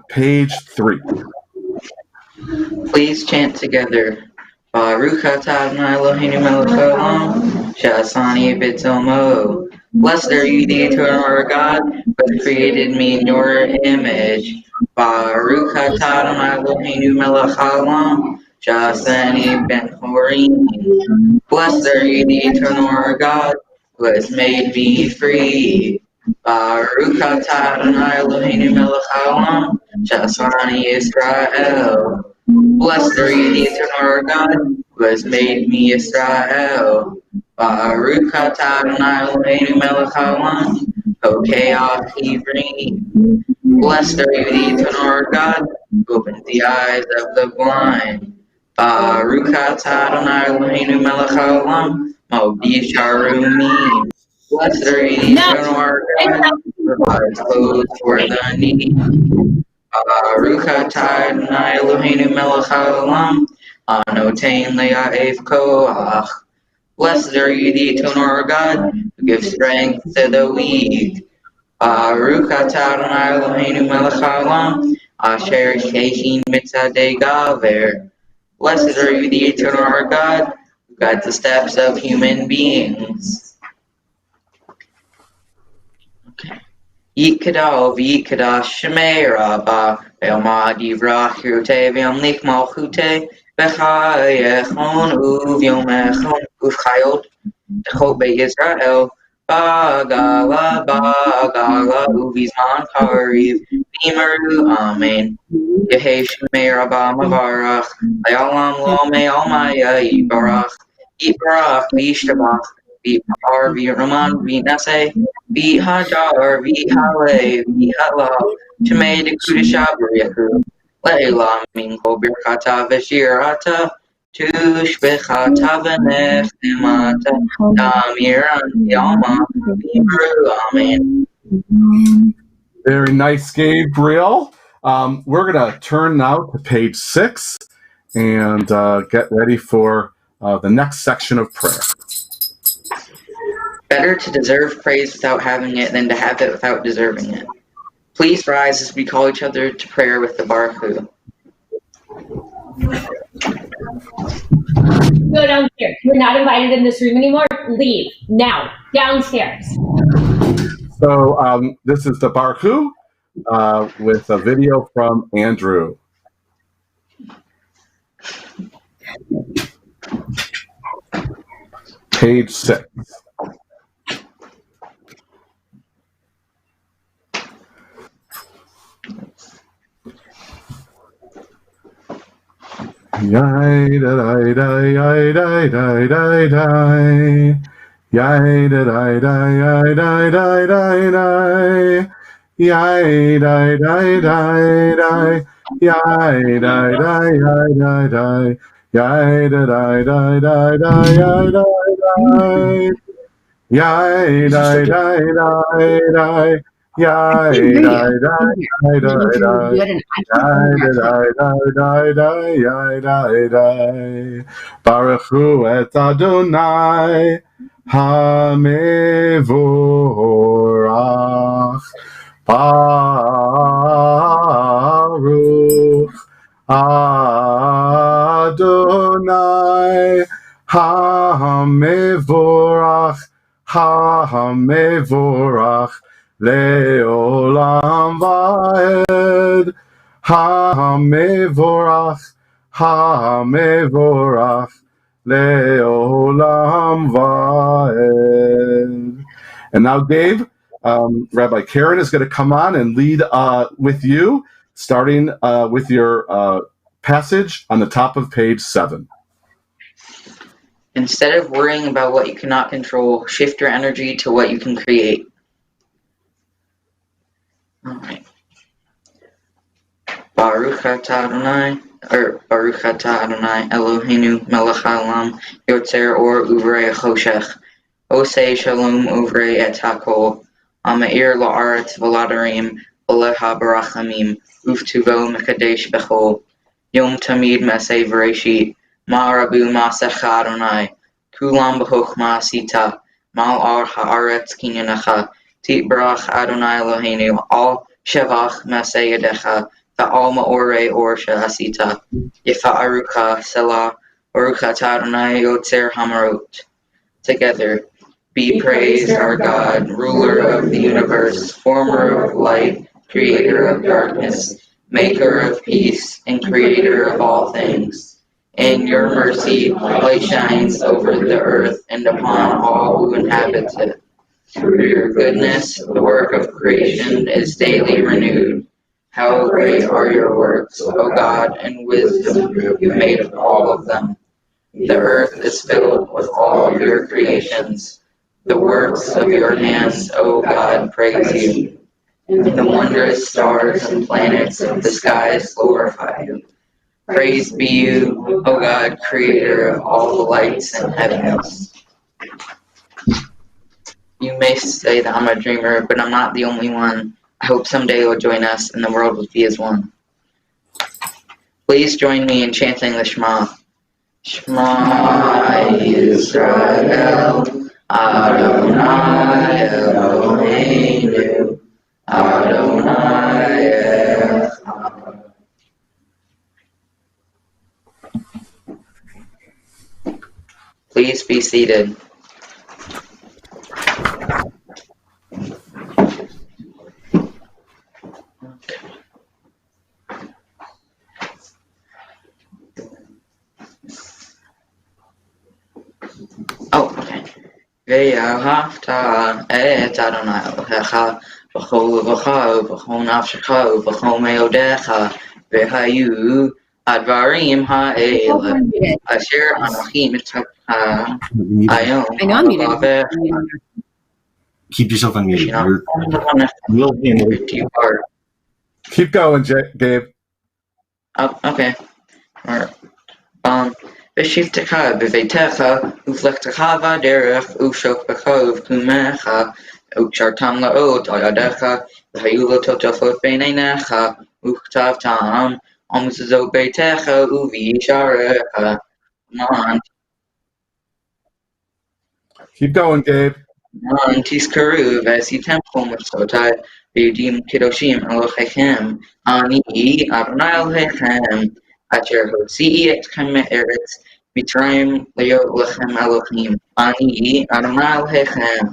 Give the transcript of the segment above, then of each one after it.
page 3. Please chant together. Baruch atah Adonai Eloheinu melech haolam, she'asani b'tzomo. Blessed are you, the eternal our God, who has created me in your image. Baruch atah Adonai Eloheinu melech haolam, she'asani b'chorim. Blessed are you, the eternal our God, who has made me free. Baruch atah Adonai Eloheinu melech haolam, she'asani Yisrael. Blessed are you, the eternal our God, who has made me Israel. Baruch atah Adonai Eloheinu melech haolam, Hokeach Ivrim. Blessed are you, the eternal our God, who opens the eyes of the blind. Baruch atah Adonai Eloheinu melech haolam, Mogi Sharumim. Blessed are you, the eternal our God, who provides clothes for the needy. Baruch atah Adonai Eloheinu melech haolam, anotein le'aev koach. Blessed are you, the eternal our God, who gives strength to the weak. Baruch atah Adonai Eloheinu melech haolam, asher sheichin mitzadei gaver. Blessed are you, the eternal our God, who guides the steps of human beings. Okay. Yikadal v'yikadash shemei rabba ve'omad yivrach yirutei ve'omlik malchutei v'chayechon uvyomechon uvchayot techot be'Yisrael ba'gala uvizman kariv v'imeru amen. Yehei shemei rabba mavarach le'olam lo me'almaya yibarach v'yishtabach v'yipar v'yiraman v'yinaseh v'hajar v'haleh v'hala shemei dekudesha b'riyahu le'elam min kol birchata v'shirata tushbechata v'nechemata damiran v'yalma v'yimru amen. Very nice, Gabriel. We're going to turn now to page 6 and get ready for the next section of prayer. Better to deserve praise without having it than to have it without deserving it. Please rise as we call each other to prayer with the Baruch Hu. Go downstairs. You're not invited in this room anymore. Leave now. Downstairs. So this is the Baruch Hu with a video from Andrew. Page 6. Yai da da da yai da da da da yai da da da yai da da da da yai da da da da yai da da da da yai da da da da da yai da da yai da da da da yai da da da Baruch Hu et Adonai Hamevorach Baruch Adonai Hamevorach Le'olam va'ed Hamevorach Le'olam va'ed. And now, Gabe, Rabbi Karen is going to come on and lead with you, starting with your passage on the top of page 7. Instead of worrying about what you cannot control, shift your energy to what you can create. All right. Baruch atah Adonai Eloheinu melech haolam yotzer or uvrei choshech osei shalom uvrei et hakol ameir la'aretz v'ladarim v'leha barachamim uftuvo mekadesh bechol yom tamid mesei v'reshit ma'arabu ma'asecha Adonai kulam b'chochma asita mal ar ha'aretz kinyanecha titbarach Adonai Eloheinu al Shevach Maseh Yadecha, Va'al Ma'orei Or She'asita, Yifa'arucha Selah, Baruch Atah Adonai Yotzer Hamarot. Together, be praised our God, ruler of the universe, former of light, creator of darkness, maker of peace, and creator of all things. In your mercy, light shines over the earth and upon all who inhabit it. Through your goodness, the work of creation is daily renewed. How great are your works, O God, and wisdom you made of all of them. The earth is filled with all your creations. The works of your hands, O God, praise you. The wondrous stars and planets of the skies glorify you. Praise be you, O God, creator of all the lights and heavens. You may say that I'm a dreamer, but I'm not the only one. I hope someday you'll join us and the world will be as one. Please join me in chanting the Shema. Shema Yisrael, Adonai Eloheinu, Adonai Echad. Please be seated. Oh, okay. ואהבת את אדוני אלוהיך בכל לבבך ובכל נפשך ובכל מאודיך, והיו הדברים האלה אשר אנוכי מצווך היום לבבך. Keep yourself unmuted. We'll handle it. Keep going, Gabe. Oh, okay. All right. בשבתך בביתך ופלגתך בדרך ושוכבך ובקומך וקשרתם לאות על ידיך והיו לטוטפות בין עיניך וכתבתם על מזוזות ביתך ובישעריך. Keep going, Gabe. תזכרו ועשיתם כל מצוותיי ויהודים קדושים אלוהיכם אני אדוני אלוהיכם אשר הוציאי אתכם מארץ מצרים להיות לכם אלוהים. אני Adonai Elohechem.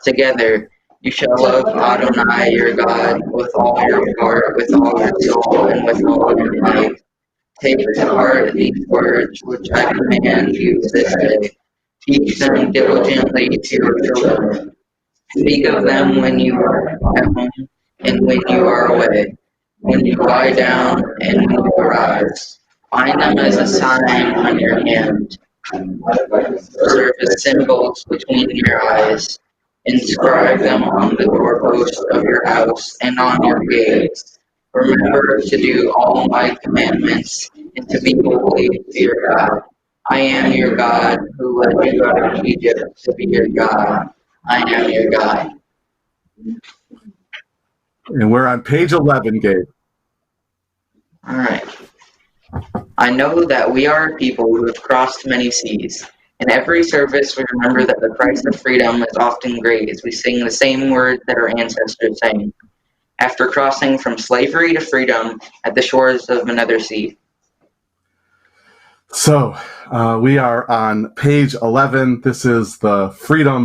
Together you shall love Adonai your God with all your heart, with all your soul, and with all your might. Take to heart these words which I command you this day. Teach them diligently to your children. Speak of them when you are at home and when you are away, when you lie down and when you arise. Bind them as a sign on your hand. Serve as symbols between your eyes. Inscribe them on the doorpost of your house and on your gates. Remember to do all my commandments and to be holy to your God. I am your God who led you out of Egypt to be your God. I am your God. And we're on page 11, Gabe. All right. I know that we are a people who have crossed many seas. In every service, we remember that the price of freedom is often great as we sing the same words that our ancestors sang, after crossing from slavery to freedom at the shores of another sea. So we are on page 11. This is the Freedom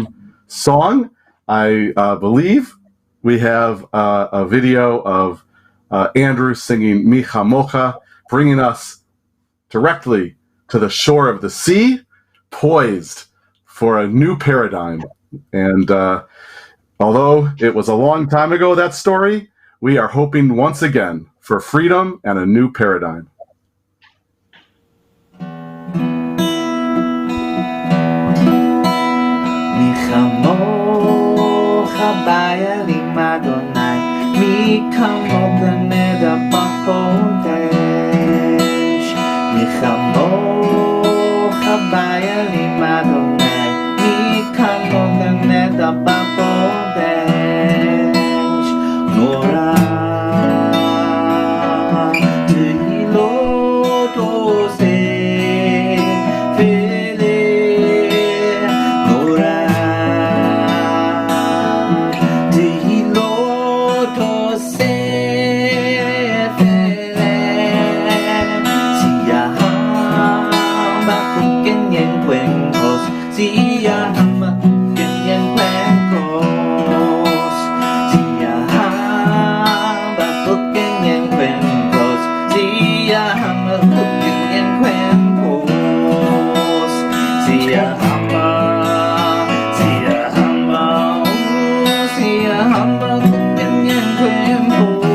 Song. I believe we have a video of Andrew singing Micha Mocha, bringing us directly to the shore of the sea, poised for a new paradigm. And although it was a long time ago, that story, we are hoping once again for freedom and a new paradigm. Bayali Madonai, mi kamok neda bakodesh. Mi kamok bayali Madonai, mi kamok neda bakodesh. Nora tehilot oseh vele Nora. Say en cuencos, Sia Hama cooking en cuencos, Sia Hama cooking en cuencos, Sia Hama cooking en cuencos.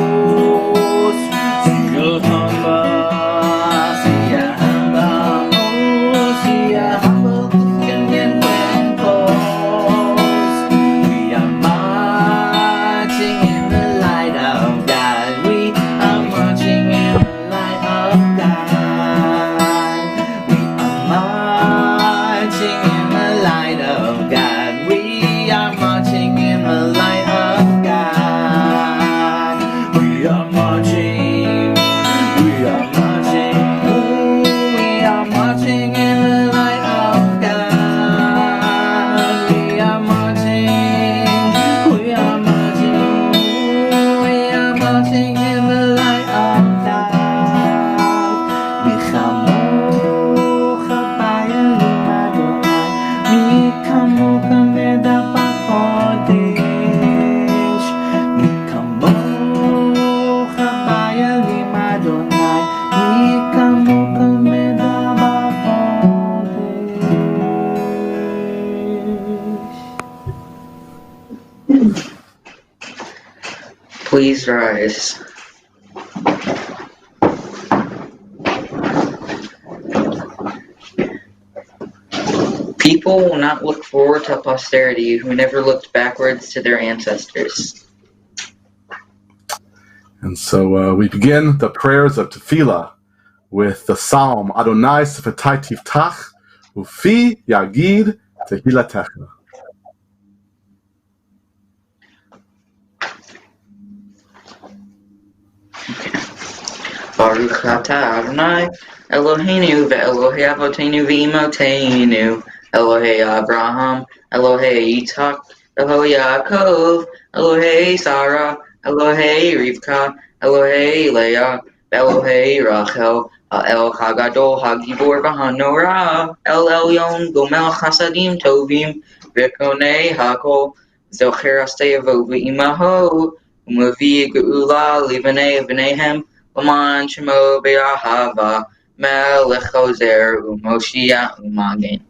We are marching in the light of God. We are marching in the light of God. We are marching in the light of God. We are marching in the light of God. We are marching. We are marching. We are marching in the light of God. We are marching. We are marching. We are marching in the light of God. Michamocha ba'elim Adonai, mi kamocha medapach kodesh. Mi kamocha ba'elim Adonai, mi kamocha medapach kodesh. Please rise. People will not look forward to posterity who never looked backwards to their ancestors. And so we begin the prayers of Tefillah with the Psalm Adonai Sifetai Tiftach Ufi Yagid Tehilatecha. Baruch atah Adonai Eloheinu ve'Elohei Avoteinu ve'Imoteinu Elohei Abraham Elohei Yitzhak Elohei Yaakov Elohei Sarah Elohei Rivka Elohei Leah Elohei Rachel El Hagadol Hagibor V'Hanorah El Elyon Gomel Chasadim Tovim V'Konei Hakol Zocher Asteyavo V'imaho Umavi Geula Livanei V'Nehem Oman Shemo Be'ahava Melech Chozer Umoshia Umagen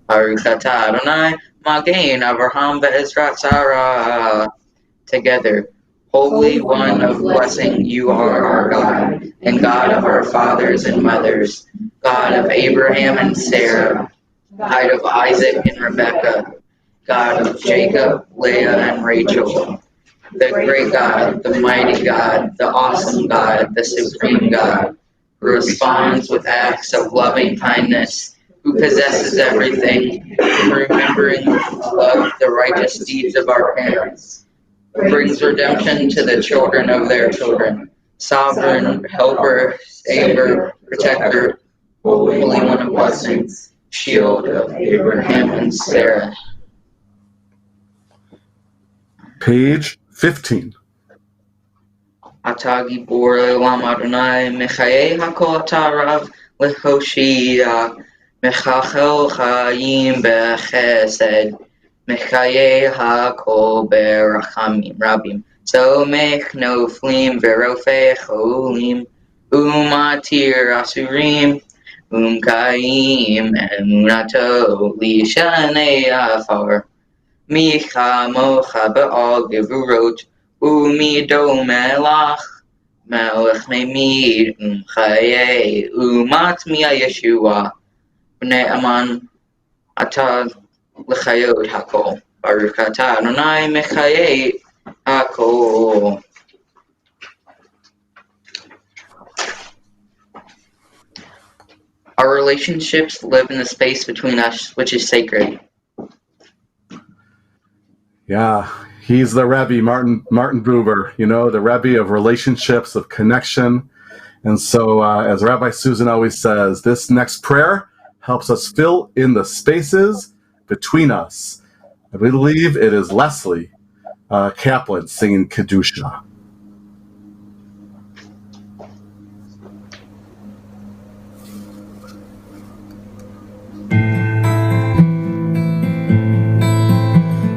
Baruch atah Adonai Magen Avraham Ve'ezrat Sarah. Together, Holy One of blessing, you are our God, and God of our fathers and mothers, God of Abraham and Sarah, God of Isaac and Rebekah, God of Jacob, Leah and Rachel, the great God, the mighty God, the awesome God, the supreme God, who responds with acts of loving kindness, who possesses everything, remembering with love the righteous deeds of our parents, who brings redemption to the children of their children, sovereign, helper, savior, protector, Holy One of blessings, shield of Abraham and Sarah. Page 15. Ata gibor le'olam Adonai, mechayei hakol ata rav lehoshia, mechachel chayim bechesed, mechayei hakol berachamim rabim, somech noflim verofei cholim, umatir asurim, umkayim emunato lishanei afar. Micha mocha be'al gevurot umido melach melech memid umchayei umat mia Yeshua b'nei aman ata l'chayot hakol Baruch atah Adonai mechayei hakol. Our relationships live in the space between us, which is sacred. Yeah, he's the Rebbe, Martin Buber, the Rebbe of relationships, of connection. And so, as Rabbi Susan always says, this next prayer helps us fill in the spaces between us. I believe it is Leslie Kaplan singing Kedusha.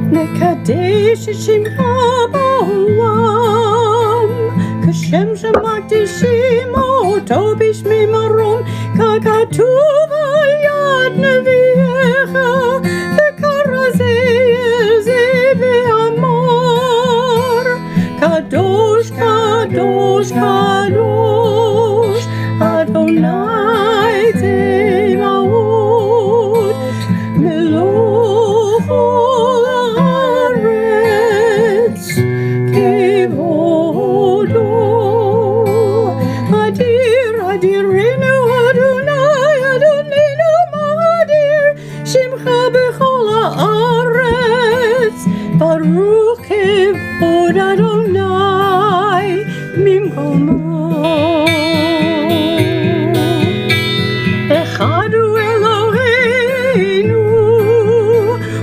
Nekadesh Shemcha ba'olam, kashem Shema מקדישים אותו בשמי מרום, ככתוב על יד נביאך, וכרזה אל זה ואמר, קדוש קדוש קדוש אדוני צבאות, מלוך הארץ כבודו. אדיר אדירנו אדוני אדוננו מאדיר, שמך בכל הארץ, ברוך כבוד אדוני ממקומו. אחד הוא אלוהינו,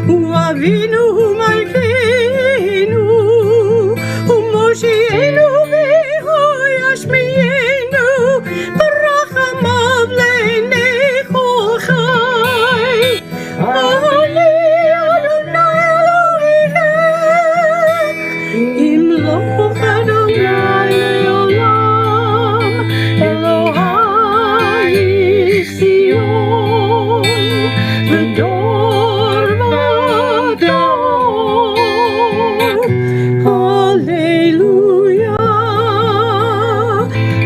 הוא אבינו, הוא מלכנו, הוא מושיענו והוא ישמיענו, ברחמיו לעיני כל חי. אני אדוני אלוהיכם, ימלוך אדוני לעולם, אלוהי ציון ודור ודור. הללויה.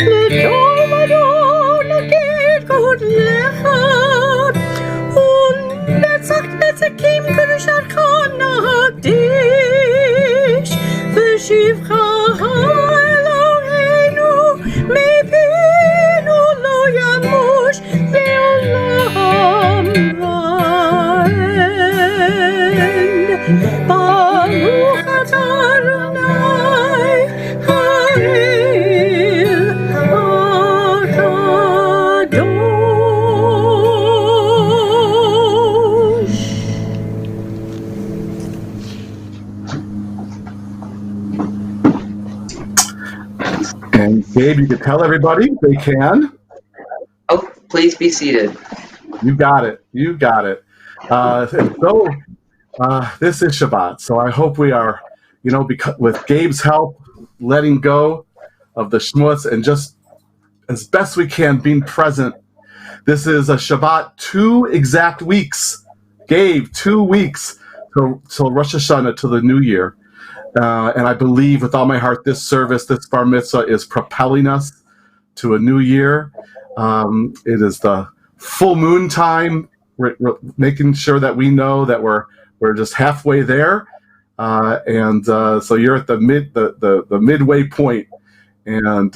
לדור ודור נגיד גודלך, ונצח נצחים קדושתך נקדיש, ושבחך אלוהינו מפינו לא ימוש לעולם ועד. ברוך אתה אדוני האל הקדוש. And Gabe, you can tell everybody they can. Oh, please be seated. You got it. You got it. This is Shabbat, so I hope we are, because with Gabe's help, letting go of the shmutz and just as best we can being present. This is a Shabbat, 2 exact weeks. Gabe, 2 weeks till Rosh Hashanah, till the new year. And I believe with all my heart this service, this Bar Mitzvah is propelling us to a new year. It is the full moon time. We're making sure that we know that we're just halfway there. So you're at the midway point. And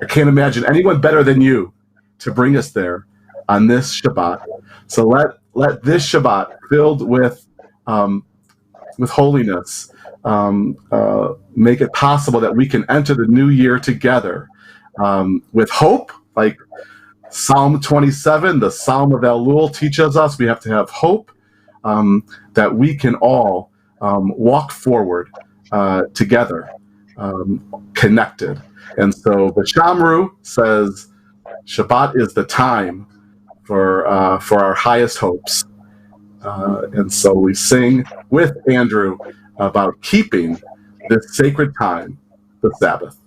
I can't imagine anyone better than you to bring us there on this Shabbat. So let this Shabbat filled with holiness make it possible that we can enter the new year together with hope, like Psalm 27, the Psalm of Elul teaches us we have to have hope that we can all walk forward together, connected. And so the Shamru says Shabbat is the time for our highest hopes. And so we sing with Andrew about keeping this sacred time, the Sabbath.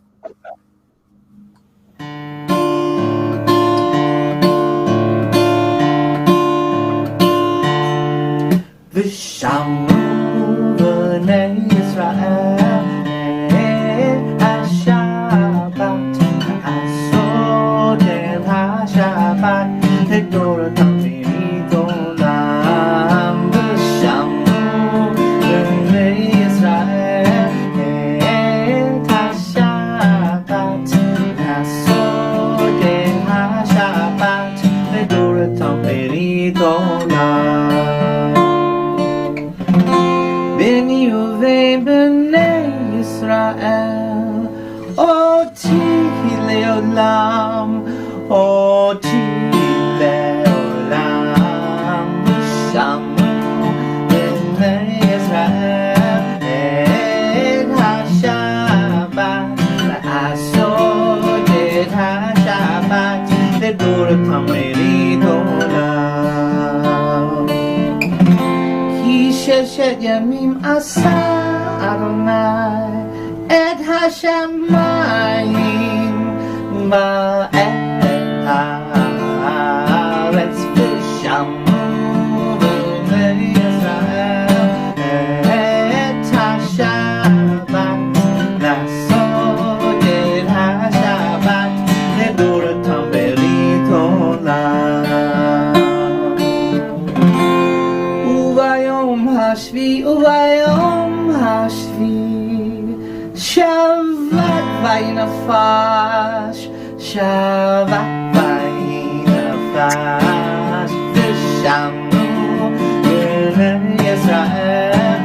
ושמעו בני ישראל השבת, לעשות את השבת לדורתם ולעולם. ושמעו בני ישראל את השבת, לעשות את השבת לדורתם ולעולם. בני ובני ישראל, אותי לעולם, אותי לעולם. ושמעו בני ישראל את השבת, לעשות את השבת לדורתם ולעולם. כי 6 ימים עשה אדוני את השמיים ואת הארץ ושמעו בני ישראל את השבת לעשות את השבת לדורתם ברית עולם וביום השביעי שבת וינפש שבת וינפש ושמעו בני ישראל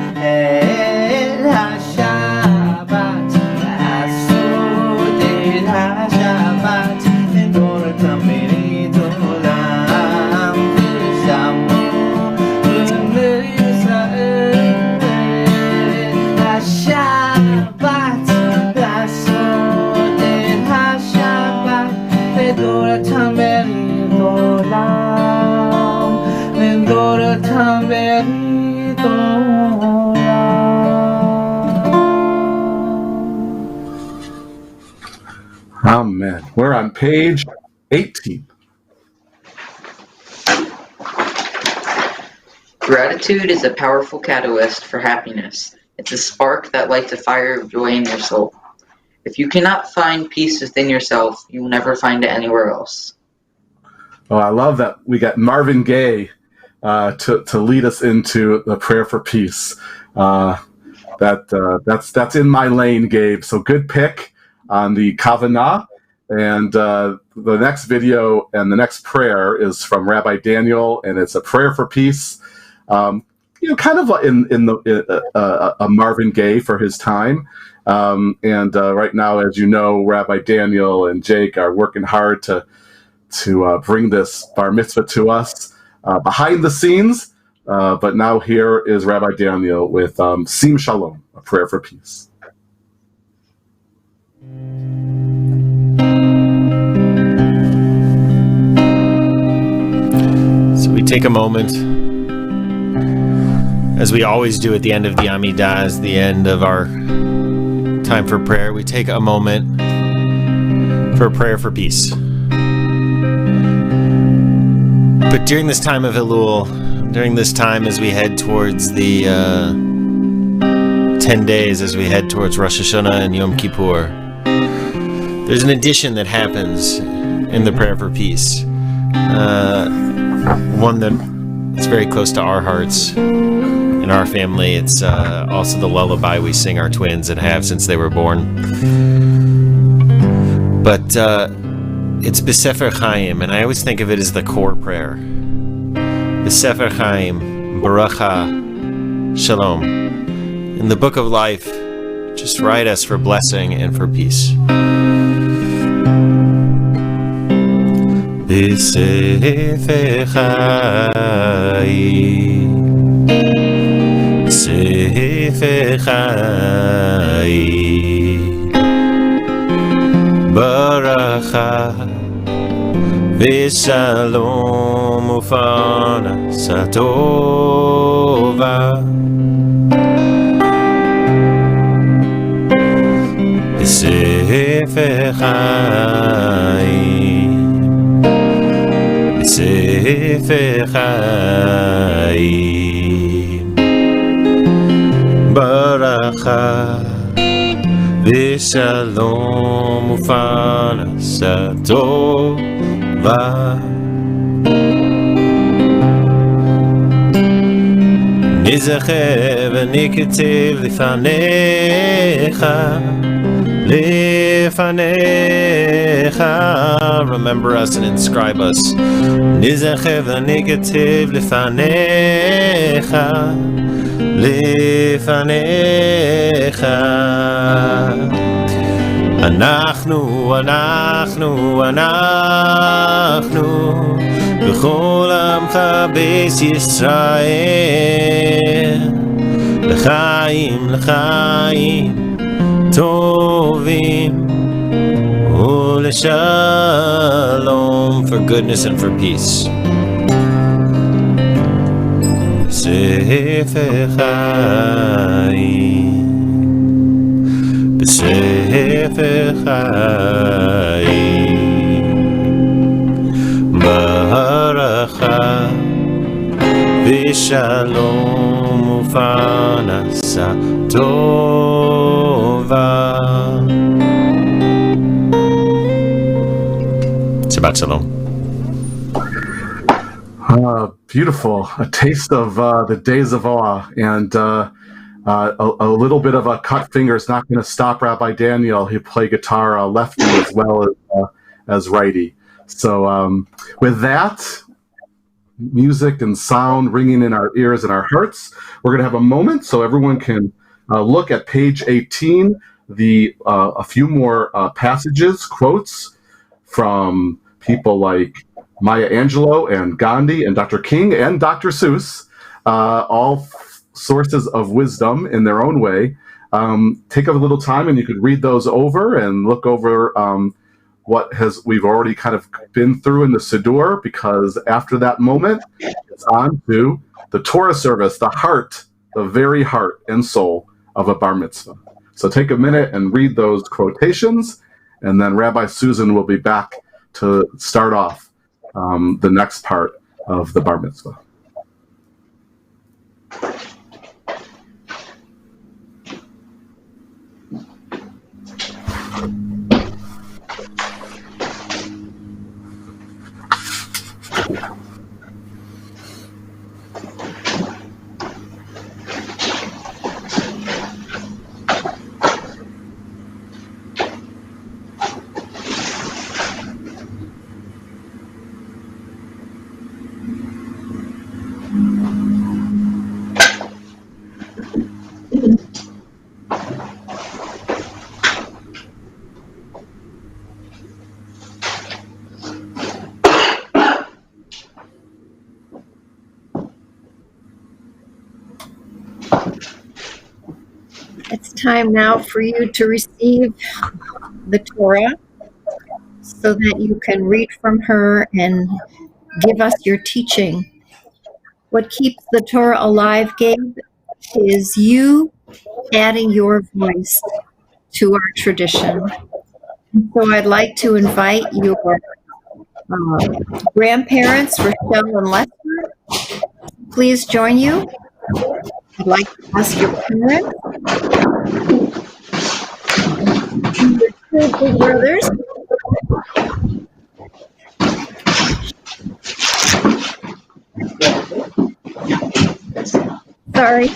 את השבת לעשות את השבת לדורתם ברית עולם ושמעו בני ישראל השבת לעשות את השבת לדורתם ברית עולם לדורתם ברית עולם. Amen. We're on page 18. Gratitude is a powerful catalyst for happiness. It's a spark that lights a fire of joy in your soul. If you cannot find peace within yourself, you will never find it anywhere else. Oh, I love that we got Marvin Gaye to lead us into the prayer for peace. That's in my lane, Gabe. So good pick on the Kavanah. And the next video and the next prayer is from Rabbi Daniel, and it's a prayer for peace. Kind of in a Marvin Gaye for his time. Right now, as you know, Rabbi Daniel and Jake are working hard to bring this Bar Mitzvah to us behind the scenes. But now here is Rabbi Daniel with Sim Shalom, a prayer for peace. So we take a moment, as we always do at the end of the Amidah, as the end of our time for prayer, we take a moment for a prayer for peace. But during this time of Elul, during this time as we head towards the 10 days, as we head towards Rosh Hashanah and Yom Kippur, there's an addition that happens in the prayer for peace. One that is very close to our hearts. In our family, it's also the lullaby we sing our twins and have since they were born. But it's B'Sefer Chaim, and I always think of it as the core prayer. B'Sefer Chaim, Baracha, Shalom. In the Book of Life, just write us for blessing and for peace. B'Sefer Chaim Sefer Chaim Baracha V'Shalom U'Parnasa Tova Sefer Chaim Sefer Chaim Baracha V'Shalom U'Parnasa Tova Nizacher v'niketzev lefanecha. Remember us and inscribe us. Nizacher v'niketzev lefanecha. אנחנו בכל עמך בית ישראל לחיים טובים ולשלום, for goodness and for peace. Sefer Chaim בספר חיים, ברכה ושלום ופרנסה טובה. Shabbat Shalom. Beautiful. A taste of the days of awe, and a little bit of a cut finger is not going to stop Rabbi Daniel. He play guitar lefty as well as righty. So with that, music and sound ringing in our ears and our hearts, we're going to have a moment so everyone can look at page 18, a few more passages, quotes from people like Maya Angelou and Gandhi and Dr. King and Dr. Seuss, all sources of wisdom in their own way. Take a little time and you could read those over and look over what we've already kind of been through in the Siddur, because after that moment, it's on to the Torah service, the heart, the very heart and soul of a Bar Mitzvah. So take a minute and read those quotations, and then Rabbi Susan will be back to start off the next part of the Bar Mitzvah. It's time now for you to receive the Torah so that you can read from her and give us your teaching. What keeps the Torah alive, Gabe, is you adding your voice to our tradition. So I'd like to invite your grandparents, Rochelle and Lester. Please join you. I'd like to ask your parents, your two big brothers, sorry.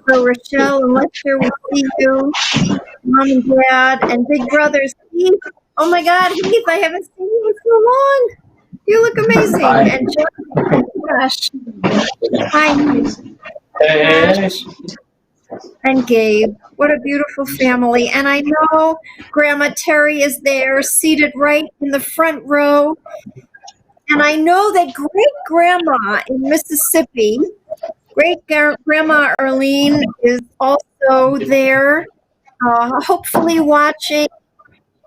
So Rochelle and Lester, we see you, Mom and Dad, and big brothers, Heath. Oh my God, Heath, I haven't seen you in so long. You look amazing. And Josh. Hi. Josh. And Gabe. What a beautiful family. And I know Grandma Terry is there, seated right in the front row. And I know that great-grandma in Mississippi, great-grandma Arlene, is also there, hopefully watching.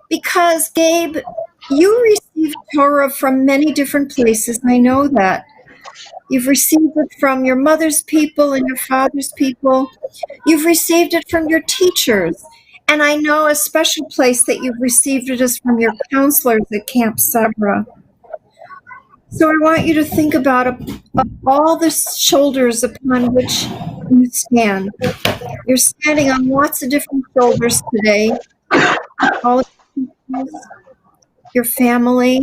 Because, Gabe, you received Torah from many different places. I know that. You've received it from your mother's people and your father's people. You've received it from your teachers. And I know a special place that you've received it is from your counselors at Camp Sabra. So I want you to think about all the shoulders upon which you stand. You're standing on lots of different shoulders today. All of your family.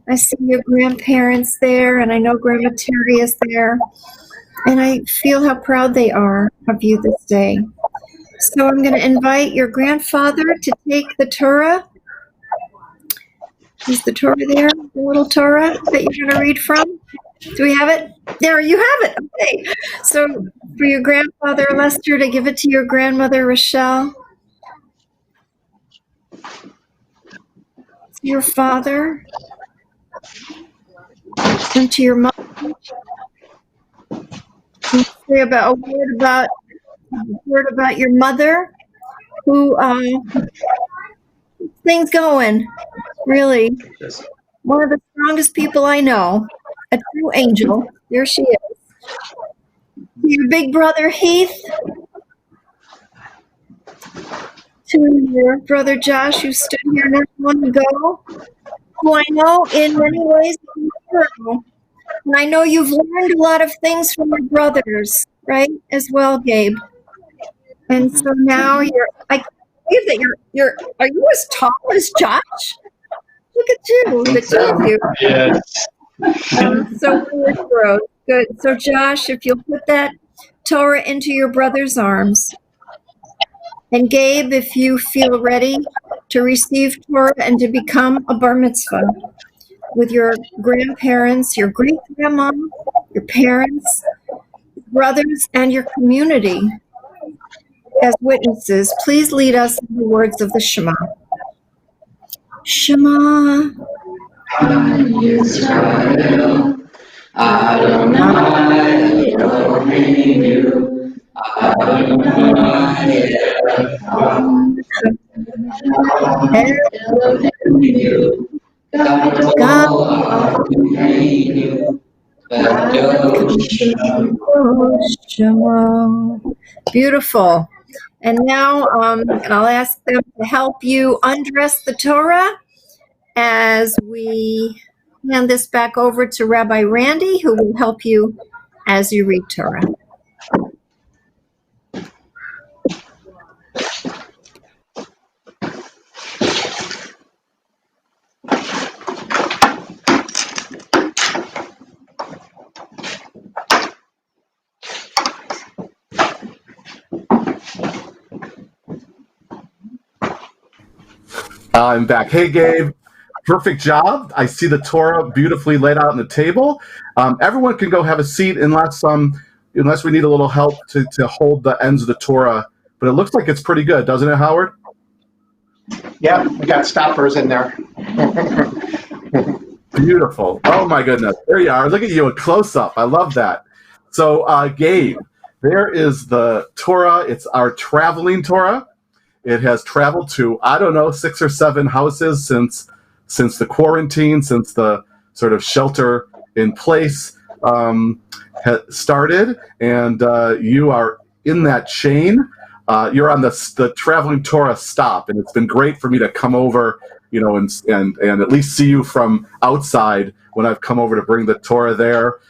I see your grandparents there, and I know Grandma Terry is there. And I feel how proud they are of you this day. So I'm going to invite your grandfather to take the Torah. Is the Torah there? The little Torah that you're going to read from? Do we have it? There, you have it. Okay. So for your grandfather, Lester, to give it to your grandmother, Rochelle. To your father. And to your mother. And say a word about your mother, who things going. Really, one of the strongest people I know, a true angel. There she is. Your big brother Heath, to your brother Josh, who stood here not long ago, who I know in many ways is a hero. And I know you've learned a lot of things from your brothers, right? As well, Gabe. And so now I can't believe that are you as tall as Josh? Look at you, the two of you. Yes. So we're heroes. Good. So Josh, if you'll put that Torah into your brother's arms. And Gabe, if you feel ready to receive Torah and to become a Bar Mitzvah with your grandparents, your great-grandma, your parents, brothers, and your community as witnesses, please lead us in the words of the Shema. Shema. Yisrael, Adonai Eloheinu, Adonai Echad, Eloheinu, Gadol Eloheinu, Kadosh Shema. Beautiful. And now I'll ask them to help you undress the Torah as we hand this back over to Rabbi Randy, who will help you as you read Torah. I'm back. Hey, Gabe. Perfect job. I see the Torah beautifully laid out on the table. Everyone can go have a seat unless we need a little help to hold the ends of the Torah. But it looks like it's pretty good, doesn't it, Howard? Yeah, we got stoppers in there. Beautiful. Oh, my goodness. There you are. Look at you, a close-up. I love that. So, Gabe, there is the Torah. It's our traveling Torah. It has traveled to, 6 or 7 houses since the quarantine, since the sort of shelter in place started, and you are in that chain. You're on the traveling Torah stop, and it's been great for me to come over, and at least see you from outside when I've come over to bring the Torah there.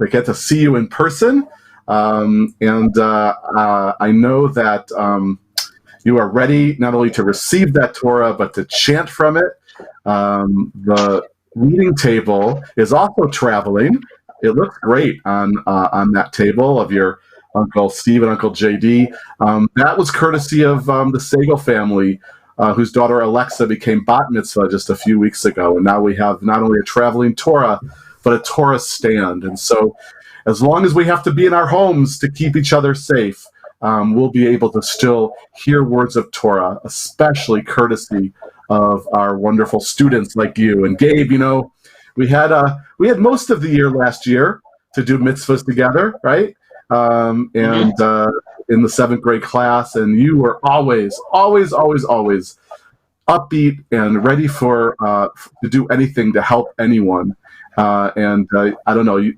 I get to see you in person, and I know that you are ready not only to receive that Torah, but to chant from it. The reading table is also traveling. It looks great on that table of your Uncle Steve and Uncle JD. That was courtesy of the Sagal family, whose daughter Alexa became bat mitzvah just a few weeks ago. And now we have not only a traveling Torah, but a Torah stand. And so as long as we have to be in our homes to keep each other safe, we'll be able to still hear words of Torah, especially courtesy of our wonderful students like you. And Gabe, we had most of the year last year to do mitzvahs together, right? In the 7th grade class, and you were always upbeat and ready to do anything to help anyone. I don't know, you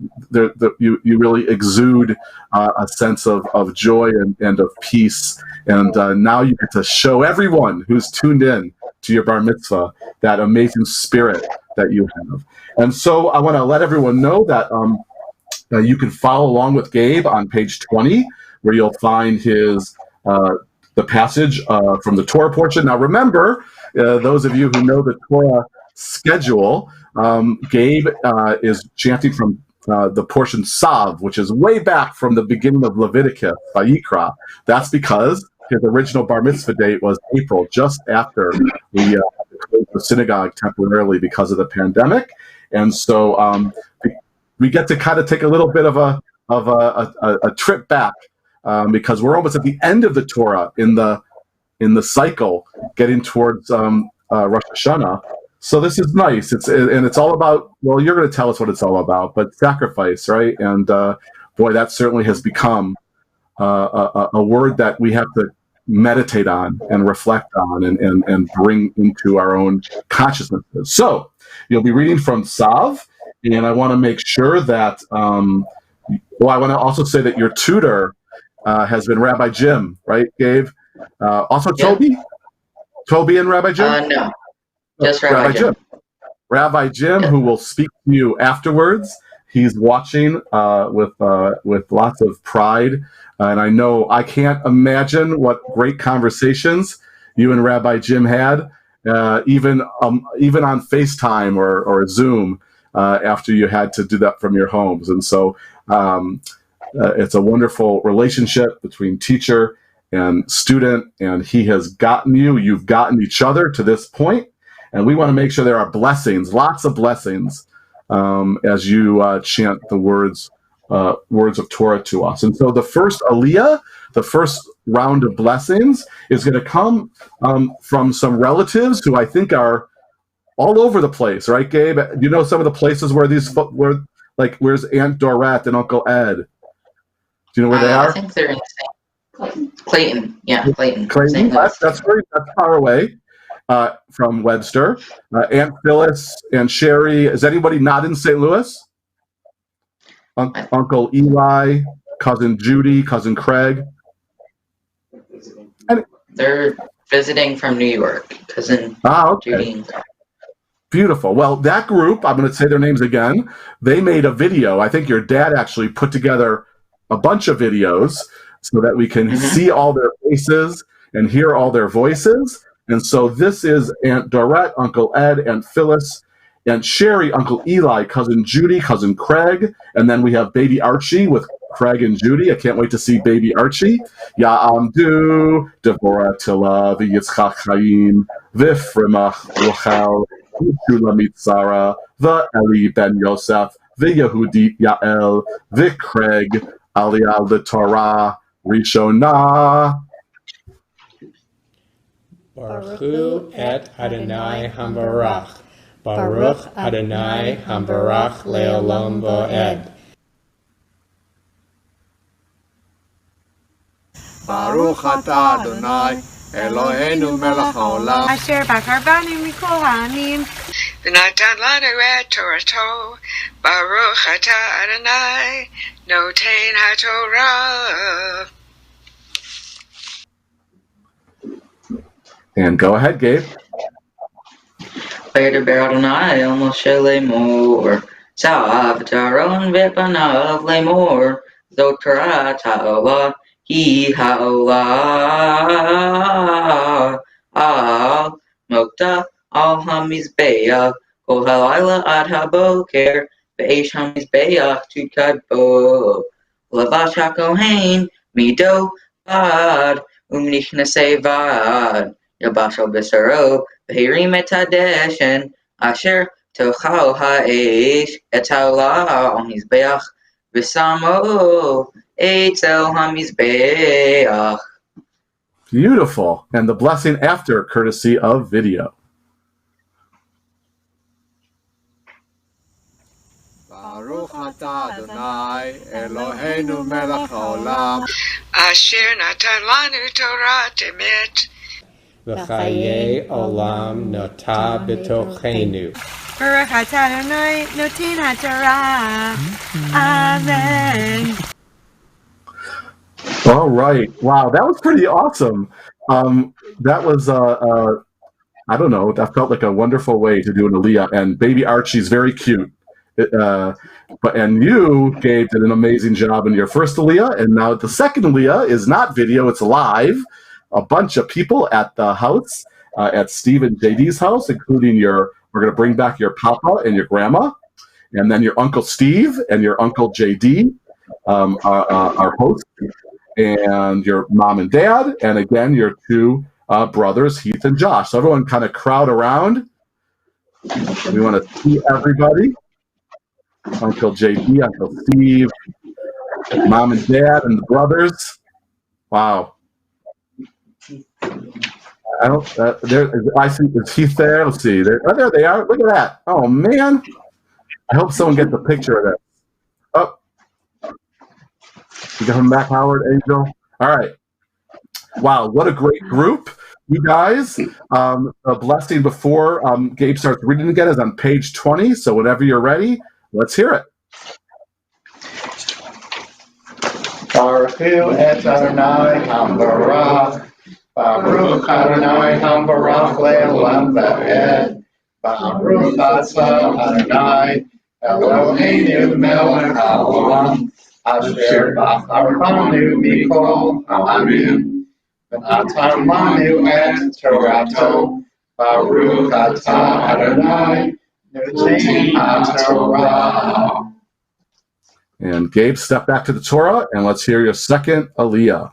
really exude a sense of joy and of peace. And now you get to show everyone who's tuned in to your bar mitzvah that amazing spirit that you have. And so I want to let everyone know that you can follow along with Gabe on page 20, where you'll find his the passage from the Torah portion. Now remember, those of you who know the Torah schedule, Gabe is chanting from the portion Sav, which is way back from the beginning of Leviticus, Vayikra. That's because his original bar mitzvah date was April, just after we closed the synagogue temporarily because of the pandemic. And so we get to kind of take a little bit of a trip back because we're almost at the end of the Torah in the cycle, getting towards Rosh Hashanah. So this is nice. It's all about, well, you're going to tell us what it's all about, but sacrifice, right? And boy, that certainly has become a word that we have to meditate on and reflect on and bring into our own consciousnesses. So you'll be reading from Sav, and I want to make sure that, I want to also say that your tutor has been Rabbi Jim, right, Gabe? Also, Yeah. Toby and Rabbi Jim? No, just Rabbi Jim. Rabbi Jim, Yeah. who will speak to you afterwards. He's watching with lots of pride, and I know I can't imagine what great conversations you and Rabbi Jim had, even on FaceTime or Zoom after you had to do that from your homes. And so it's a wonderful relationship between teacher and student, and he has gotten you. You've gotten each other to this point, and we want to make sure there are blessings, lots of blessings, as you chant the words of Torah to us. And so the first aliyah, the first round of blessings, is going to come from some relatives who I think are all over the place, right, Gabe? Do you know some of the places where where's Aunt Dorette and Uncle Ed? Do you know where they are? I think they're in Clayton. Yeah, Clayton. Clayton, that's far away from Webster. Aunt Phyllis and Sherry. Is anybody not in St. Louis? Uncle Eli, cousin Judy, cousin Craig. They're visiting from New York. Cousin Judy and Craig. Beautiful. Well, that group, I'm going to say their names again. They made a video. I think your dad actually put together a bunch of videos so that we can see all their faces and hear all their voices. And so this is Aunt Dorette, Uncle Ed, Aunt Phyllis, Aunt Sherry, Uncle Eli, cousin Judy, cousin Craig, and then we have baby Archie with Craig and Judy. I can't wait to see baby Archie. Ya'amdu, Devorah Tilla, V'Yitzchak Chaim, V'Frimach Rochel, V'Shulamit Sarah, V'Eli Ben Yosef, V'Yehudi Yael, V'Craig, Aliyah L'Torah, Rishonah. Baruch et Adonai Hambarach. Baruch Adonai Hambarach Le'olam Va'ed. Baruch atah Adonai Eloheinu melech haolam Asher bakar banu mikol ha'amim V'natan lanu et Torato. Baruch atah Adonai Noten HaTorah. And go ahead, Gabe. V'yedaber Adonai el Moshe lemor. Sa'av Taron v'panav lemor. Zot Torah ta'olah hi ha'olah. Al mokta al hamizbeach. Kol halayla ad haboker. Ve'esh hamizbeach tudkad bo. Lavash hakohen mido vad. Umnichnasei vad. Yabashal b'saro, v'hirim et hadeshen, asher tochal ha'esh, et ha'olah ha'mizbeach, v'samo etzel ha'mizbeach. Beautiful. And the blessing after, courtesy of video. Baruch atah Adonai Eloheinu melech haolam Asher natan lanu Torah temet. V'chayei olam nota b'tochenu. Baruch atah Adonai Noten HaTorah. Amen. All right. Wow, that was pretty awesome. That was, I don't know, that felt like a wonderful way to do an aliyah. And baby Archie's very cute. And you, Gabe, did an amazing job in your first aliyah. And now the second aliyah is not video, it's live. A bunch of people at the house, at Steve and JD's house, including we're going to bring back your papa and your grandma, and then your Uncle Steve and your Uncle JD, our host, and your mom and dad, and again, your two brothers, Heath and Josh. So everyone kind of crowd around. We want to see everybody. Uncle JD, Uncle Steve, mom and dad, and the brothers. Wow. I don't. I see. Is Heath there? Let's see. There they are. Look at that. Oh man! I hope someone gets a picture of that. Oh, you got him back, Howard Angel. All right. Wow, what a great group, you guys. A blessing before Gabe starts reading again is on page 20. So whenever you're ready, let's hear it. Baruch et Adonai Hambarach. Baruch Adonai Hambarach Le'olam Va'ed. Baruch Atah Adonai Eloheinu melech haolam asher bacharanu mikol ha'amim v'natan lanu et Torato. Baruch Atah Adonai Noten HaTorah. And Gabe, step back to the Torah, and let's hear your second aliyah.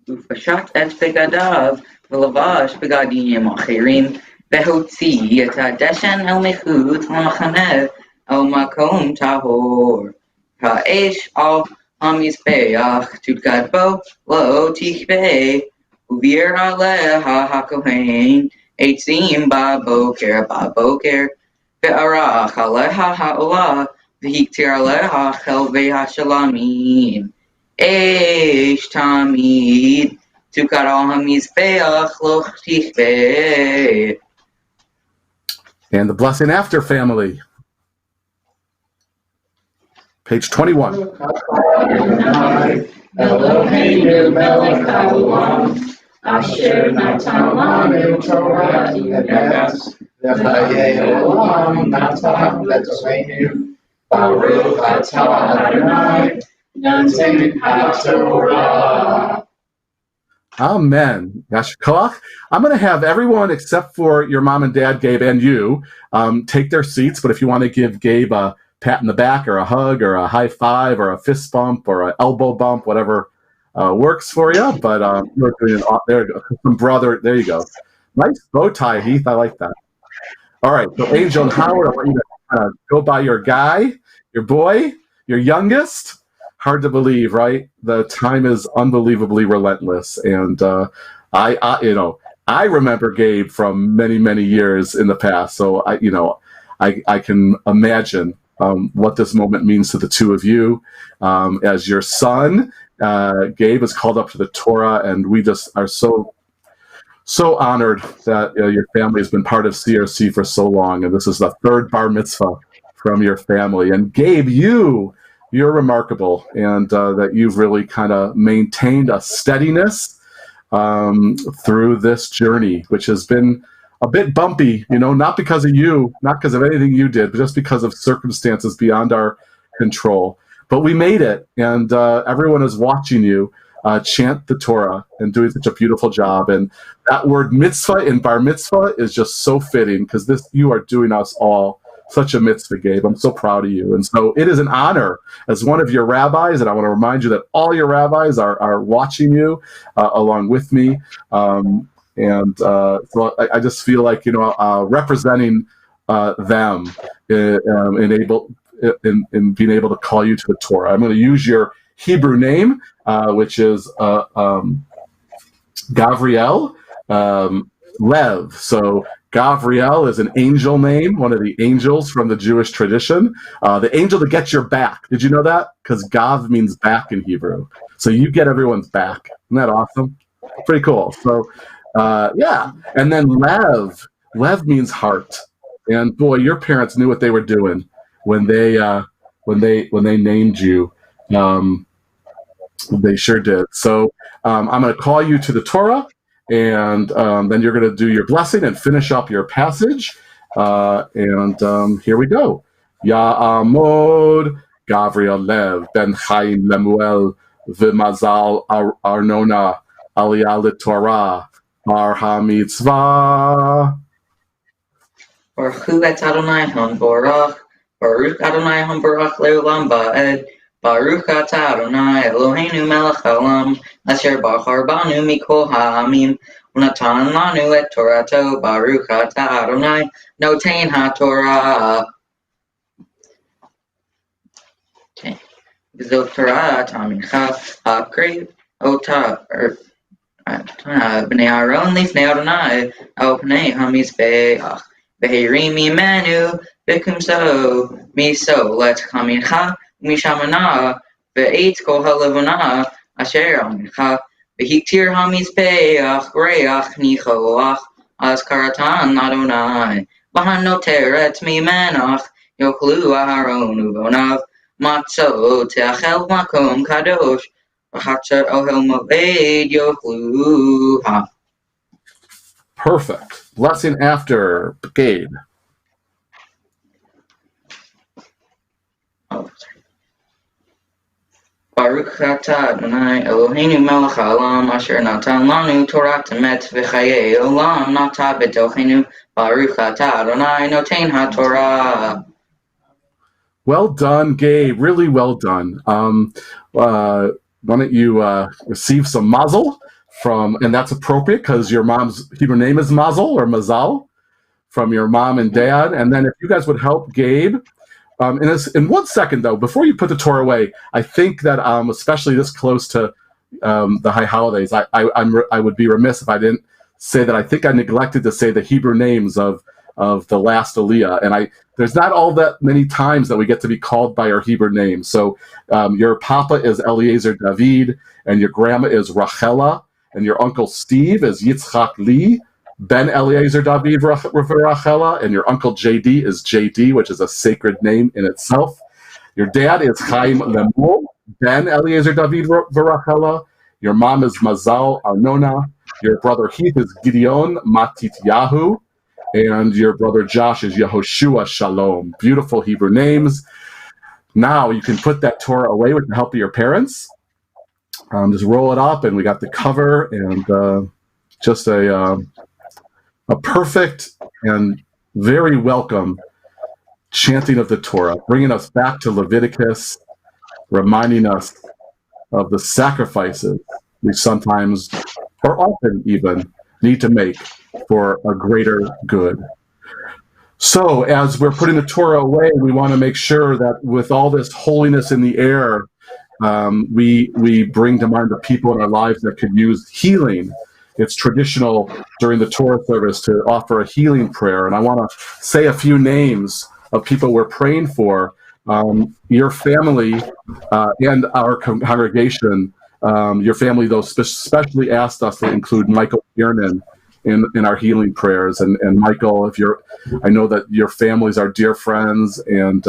ופשט את בגדיו ולבש בגדים אחרים והוציא את הדשן אל מחוץ למחנה אל מקום טהור. האש על המזבח תותקד בו לא תכבה וביער עליה הכהן עצים בבוקר וערך עליה העולה והקטיר עליה חלבי השלמים. אש תמיד תוקד על המזבח לא תכבה. And the blessing after, family. Page 21. Eloheinu melech haolam asher natan lanu Torah emes v'chayei olam natan letzleinu baruch atah Adonai noten haTorah. Amen. Yashkoach. I'm going to have everyone except for your mom and dad, Gabe, and you take their seats. But if you want to give Gabe a pat in the back or a hug or a high five or a fist bump or an elbow bump, whatever works for you. But you're doing there. Some brother. There you go. Nice bow tie, Heath. I like that. All right. So Angel and Howard, I want you to go by your guy, your boy, your youngest. Hard to believe, right? The time is unbelievably relentless, and I remember Gabe from many, many years in the past. So I can imagine what this moment means to the two of you. As your son, Gabe is called up to the Torah, and we just are so honored that your family has been part of CRC for so long, and this is the third Bar Mitzvah from your family. And Gabe, you're remarkable, and that you've really kind of maintained a steadiness through this journey, which has been a bit bumpy, not because of you, not because of anything you did, but just because of circumstances beyond our control. But we made it, and everyone is watching you chant the Torah and doing such a beautiful job. And that word mitzvah in Bar Mitzvah is just so fitting, because you are doing us all such a mitzvah, Gabe. I'm so proud of you. And so it is an honor as one of your rabbis, and I want to remind you that all your rabbis are watching you along with me. So I just feel like, representing them in being able to call you to the Torah. I'm going to use your Hebrew name, which is Gavriel Lev. So Gavriel is an angel name, one of the angels from the Jewish tradition. The angel that gets your back. Did you know that? Because Gav means back in Hebrew. So you get everyone's back. Isn't that awesome? Pretty cool. So, yeah. And then Lev. Lev means heart. And boy, your parents knew what they were doing when they named you. They sure did. So I'm going to call you to the Torah. And then you're going to do your blessing and finish up your passage. Here we go. Ya'amod Gavriel Lev ben Chaim Lemuel v'mazal Arnona aliyah l'Torah Bar Mitzvah. Baruch et Adonai Hamborach, Baruch Adonai Hamborach le'olam va'ed. Baruch atah Adonai Eloheinu melech haolam asher bachar banu mikol ha'amim v'natan lanu et Torato. Baruch atah Adonai noten haTorah. Okay. V'zot Torah tamincha ha'krei ota b'nei Aaron lifnei Adonai al pnei hamizbeach v'heirim imenu v'kumso miso let kamincha משמנה ואת כל הלבנה אשר עמך והקטיר המזבח ריח ניחוח אז קראתן אדוני והנותרת ממנח יאכלו אהרון ובניו מצות תאכל מקום קדוש V'chatzar ohel moed yochluha. Perfect. Blessing after Gabe. Baruch atah Adonai Eloheinu melech haolam asher natan lanu Torah emet v'chayei olam nata b'tochenu. Baruch atah Adonai noten haTorah. Well done, Gabe. Really well done. Why don't you receive some mazel from, and that's appropriate because your mom's Hebrew name is Mazel or Mazal, from your mom and dad. And then if you guys would help Gabe, in 1 second though, before you put the Torah away, I think that especially this close to the high holidays, I would be remiss if I didn't say that I think I neglected to say the Hebrew names of the last Aliyah, and there's not all that many times that we get to be called by our Hebrew names. So your papa is Eliezer David, and your grandma is Rachela, and your uncle Steve is Yitzchak Lee, Ben Eliezer David Rachela, and your uncle JD is JD, which is a sacred name in itself. Your dad is Chaim Lemul, Ben Eliezer David Rachela. Your mom is Mazal Arnona. Your brother Heath is Gideon Matityahu. And your brother Josh is Yehoshua Shalom. Beautiful Hebrew names. Now you can put that Torah away with the help of your parents. Just roll it up, and we got the cover, and just a perfect and very welcome chanting of the Torah, bringing us back to Leviticus, reminding us of the sacrifices we sometimes, or often even, need to make for a greater good. So as we're putting the Torah away, we want to make sure that with all this holiness in the air, we bring to mind the people in our lives that could use healing. It's traditional during the Torah service to offer a healing prayer, and I want to say a few names of people we're praying for. Your family and our congregation, your family, though, especially asked us to include Michael Kiernan in our healing prayers. And Michael, I know that your families are dear friends, and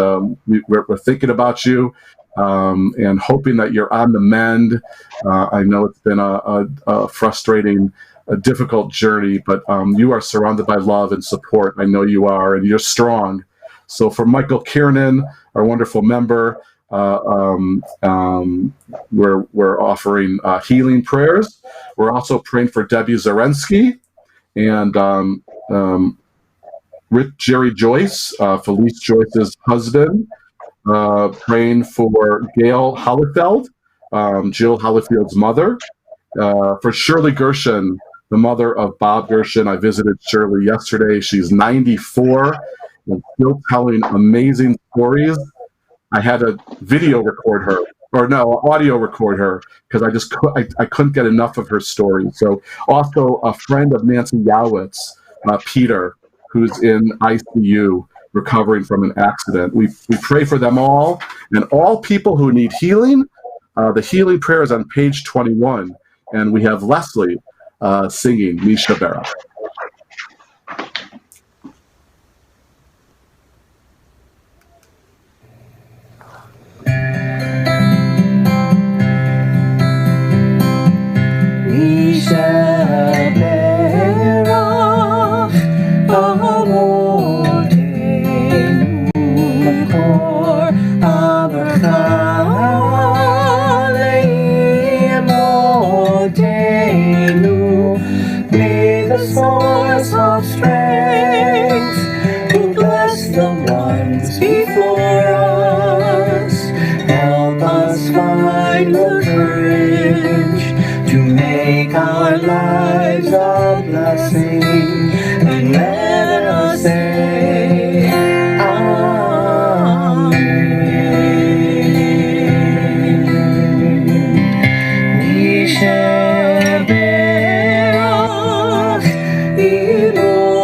we're thinking about you and hoping that you're on the mend. I know it's been a frustrating, a difficult journey, but you are surrounded by love and support. I know you are, and you're strong. So for Michael Kiernan, our wonderful member, we're offering healing prayers. We're also praying for Debbie Zarensky and Jerry Joyce, Felice Joyce's husband, praying for Gail Hollifeld, Jill Hollifield's mother, for Shirley Gershon, the mother of Bob Gershon. I visited Shirley yesterday. She's 94 and still telling amazing stories. I had to audio record her because I couldn't get enough of her story. So also a friend of Nancy Yowitz, Peter, who's in ICU recovering from an accident. We pray for them all, and all people who need healing. The healing prayer is on page 21, and we have Leslie singing Misha Bera. Our lives a blessing, and let us say Amen. Misha Berach Imotenu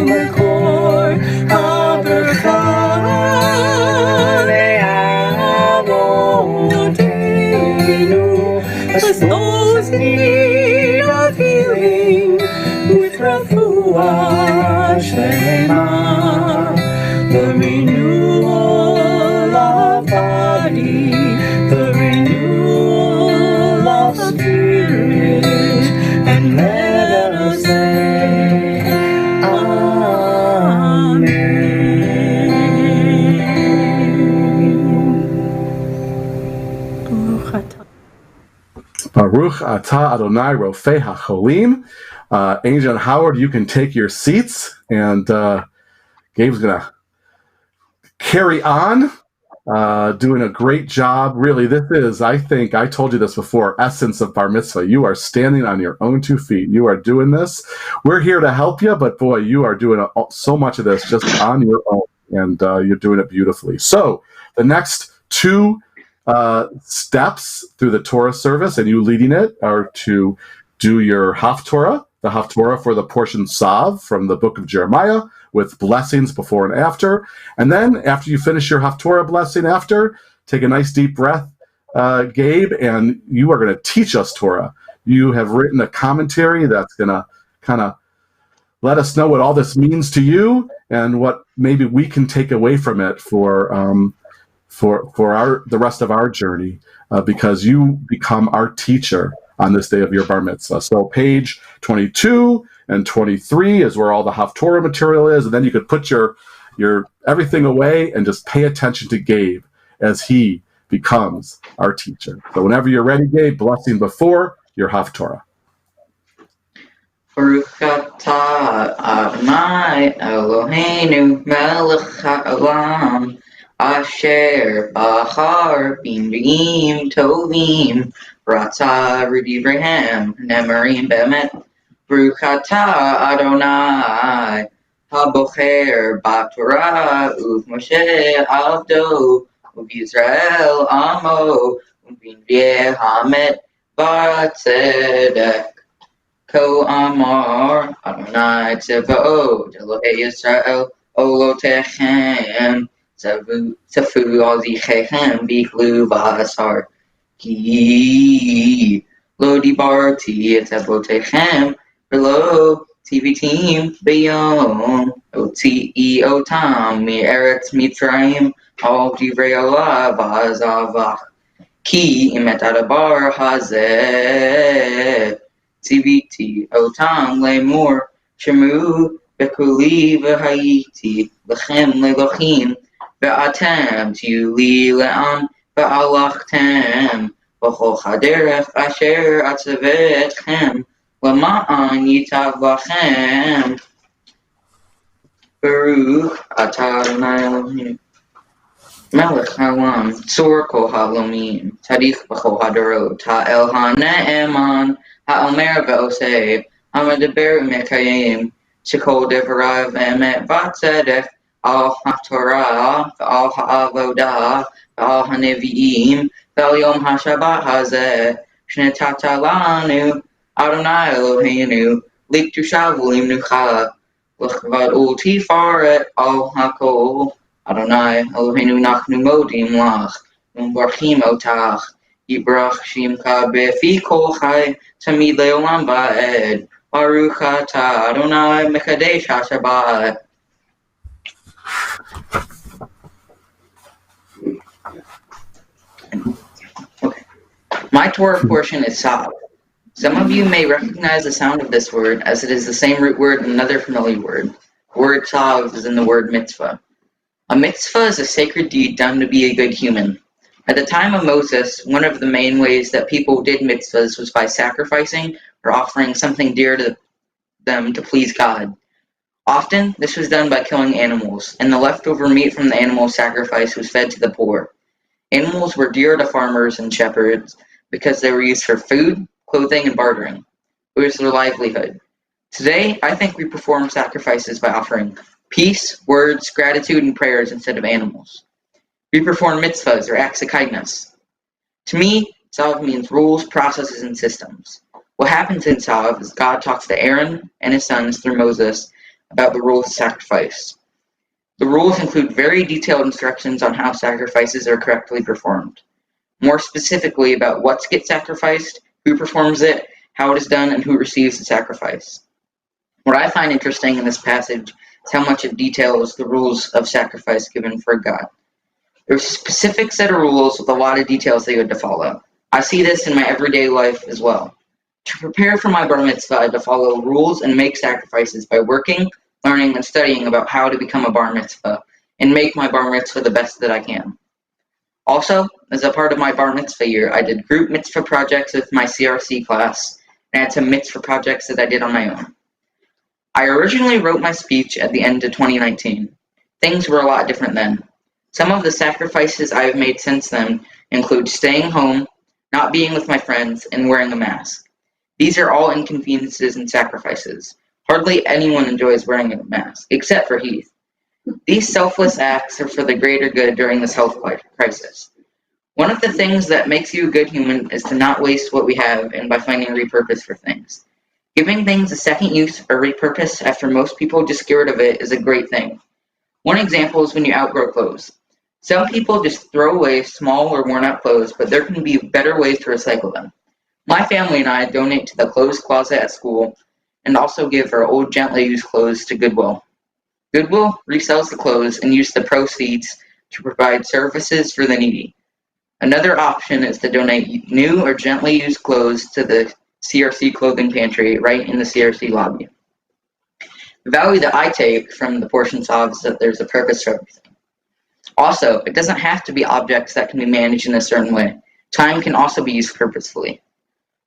Makor Habracha Le'avotenu. As those in need of healing with refuah shlema, the renewal of body, the say Baruch atah Adonai Rofei HaCholim. Angel and Howard, you can take your seats, and Gabe's going to carry on, doing a great job. Really, this is, I think, I told you this before, essence of Bar Mitzvah. You are standing on your own 2 feet. You are doing this. We're here to help you, but boy, you are doing so much of this just on your own, and you're doing it beautifully. So the next 2 steps through the Torah service, and you leading it, are to do your Haftorah, the Haftorah for the portion Sav from the book of Jeremiah, with blessings before and after. And then after you finish your Haftorah blessing take a nice deep breath, Gabe, and you are going to teach us Torah. You have written a commentary that's going to kind of let us know what all this means to you and what maybe we can take away from it for the rest of our journey, because you become our teacher on this day of your Bar Mitzvah. So page 22 and 23 is where all the Haftorah material is, and then you could put your everything away and just pay attention to Gabe as he becomes our teacher. So whenever you're ready, Gabe, blessing before your Haftorah. Baruch atah Adonai Eloheinu melech haolam asher bachar b'nvi'im tovim Ratza Rudivraham Nemarim Bemet Baruch atah Adonai Habocher B'Torah U'Moshe Avdo U'Yisrael Amo U'B'Nvi'eh Hamet B'Tzedek Ko Amar Adonai Tzeva'ot Elohei Yisrael Olotechem Tzafu Azichechem B'Chlu V'Asar Ki Lo Dibarti Et Avotechem V'Lo Tivitim B'Yom Otzi Otam Mi'eretz Mitzrayim Al Divrei Allah V'Azavach Ki Imet Adabar Hazeh Tiviti Otam Lemur Shemu Bekuli V'Hayiti Lechem Lelochim Ve'atem Tiuli Le'am Ve'alachtem V'chol Chaderech Asher Atzavetchem Lema'an Yitav Lachem Baruch Atah Adonai Eloheinu Melech Haolam Tzor Kol Halomim Tzadich B'chol Hadorot Ha'el HaNe'eman Ha'omer Ve'oseh Ha'medaber U'mekayim Shekol Devarav Emet V'Tzedek Al HaTorah V'al HaAvodah V'al HaNevi'im V'al Yom HaShabbat Hazeh Shnetata Lanu Adonai Eloheinu Liktushav U'Limnucha L'chvad U'Tifaret Al HaKol Adonai Eloheinu Nachnu Modim Lach Umbarchim Otach Yibrach Shimcha Befi Kol Chai Tamid Le'olam Va'ed Baruch atah Adonai Mekadesh HaShabbat. Okay. My Torah portion is Sav. Some of you may recognize the sound of this word, as it is the same root word in another familiar word. The word Sav is in the word mitzvah. A mitzvah is a sacred deed done to be a good human. At the time of Moses, one of the main ways that people did mitzvahs was by sacrificing or offering something dear to them to please God. Often, this was done by killing animals, and the leftover meat from the animal sacrifice was fed to the poor. Animals were dear to farmers and shepherds because they were used for food, clothing, and bartering. It was their livelihood. Today, I think we perform sacrifices by offering peace, words, gratitude, and prayers instead of animals. We perform mitzvahs, or acts of kindness. To me, Tzav means rules, processes, and systems. What happens in Tzav is God talks to Aaron and his sons through Moses about the rules of sacrifice. The rules include very detailed instructions on how sacrifices are correctly performed. More specifically about what gets sacrificed, who performs it, how it is done, and who receives the sacrifice. What I find interesting in this passage is how much it details the rules of sacrifice given for God. There's a specific set of rules with a lot of details they had to follow. I see this in my everyday life as well. To prepare for my bar mitzvah, I had to follow rules and make sacrifices by working, learning, and studying about how to become a bar mitzvah and make my bar mitzvah the best that I can. Also, as a part of my bar mitzvah year, I did group mitzvah projects with my CRC class and had some mitzvah projects that I did on my own. I originally wrote my speech at the end of 2019. Things were a lot different then. Some of the sacrifices I have made since then include staying home, not being with my friends, and wearing a mask. These are all inconveniences and sacrifices. Hardly anyone enjoys wearing a mask, except for Heath. These selfless acts are for the greater good during this health crisis. One of the things that makes you a good human is to not waste what we have and by finding repurpose for things. Giving things a second use or repurpose after most people just get rid of it is a great thing. One example is when you outgrow clothes. Some people just throw away small or worn out clothes, but there can be better ways to recycle them. My family and I donate to the clothes closet at school and also give our old gently used clothes to Goodwill. Goodwill resells the clothes and uses the proceeds to provide services for the needy. Another option is to donate new or gently used clothes to the CRC clothing pantry right in the CRC lobby. The value that I take from the portion solve is that there's a purpose for everything. Also, it doesn't have to be objects that can be managed in a certain way. Time can also be used purposefully.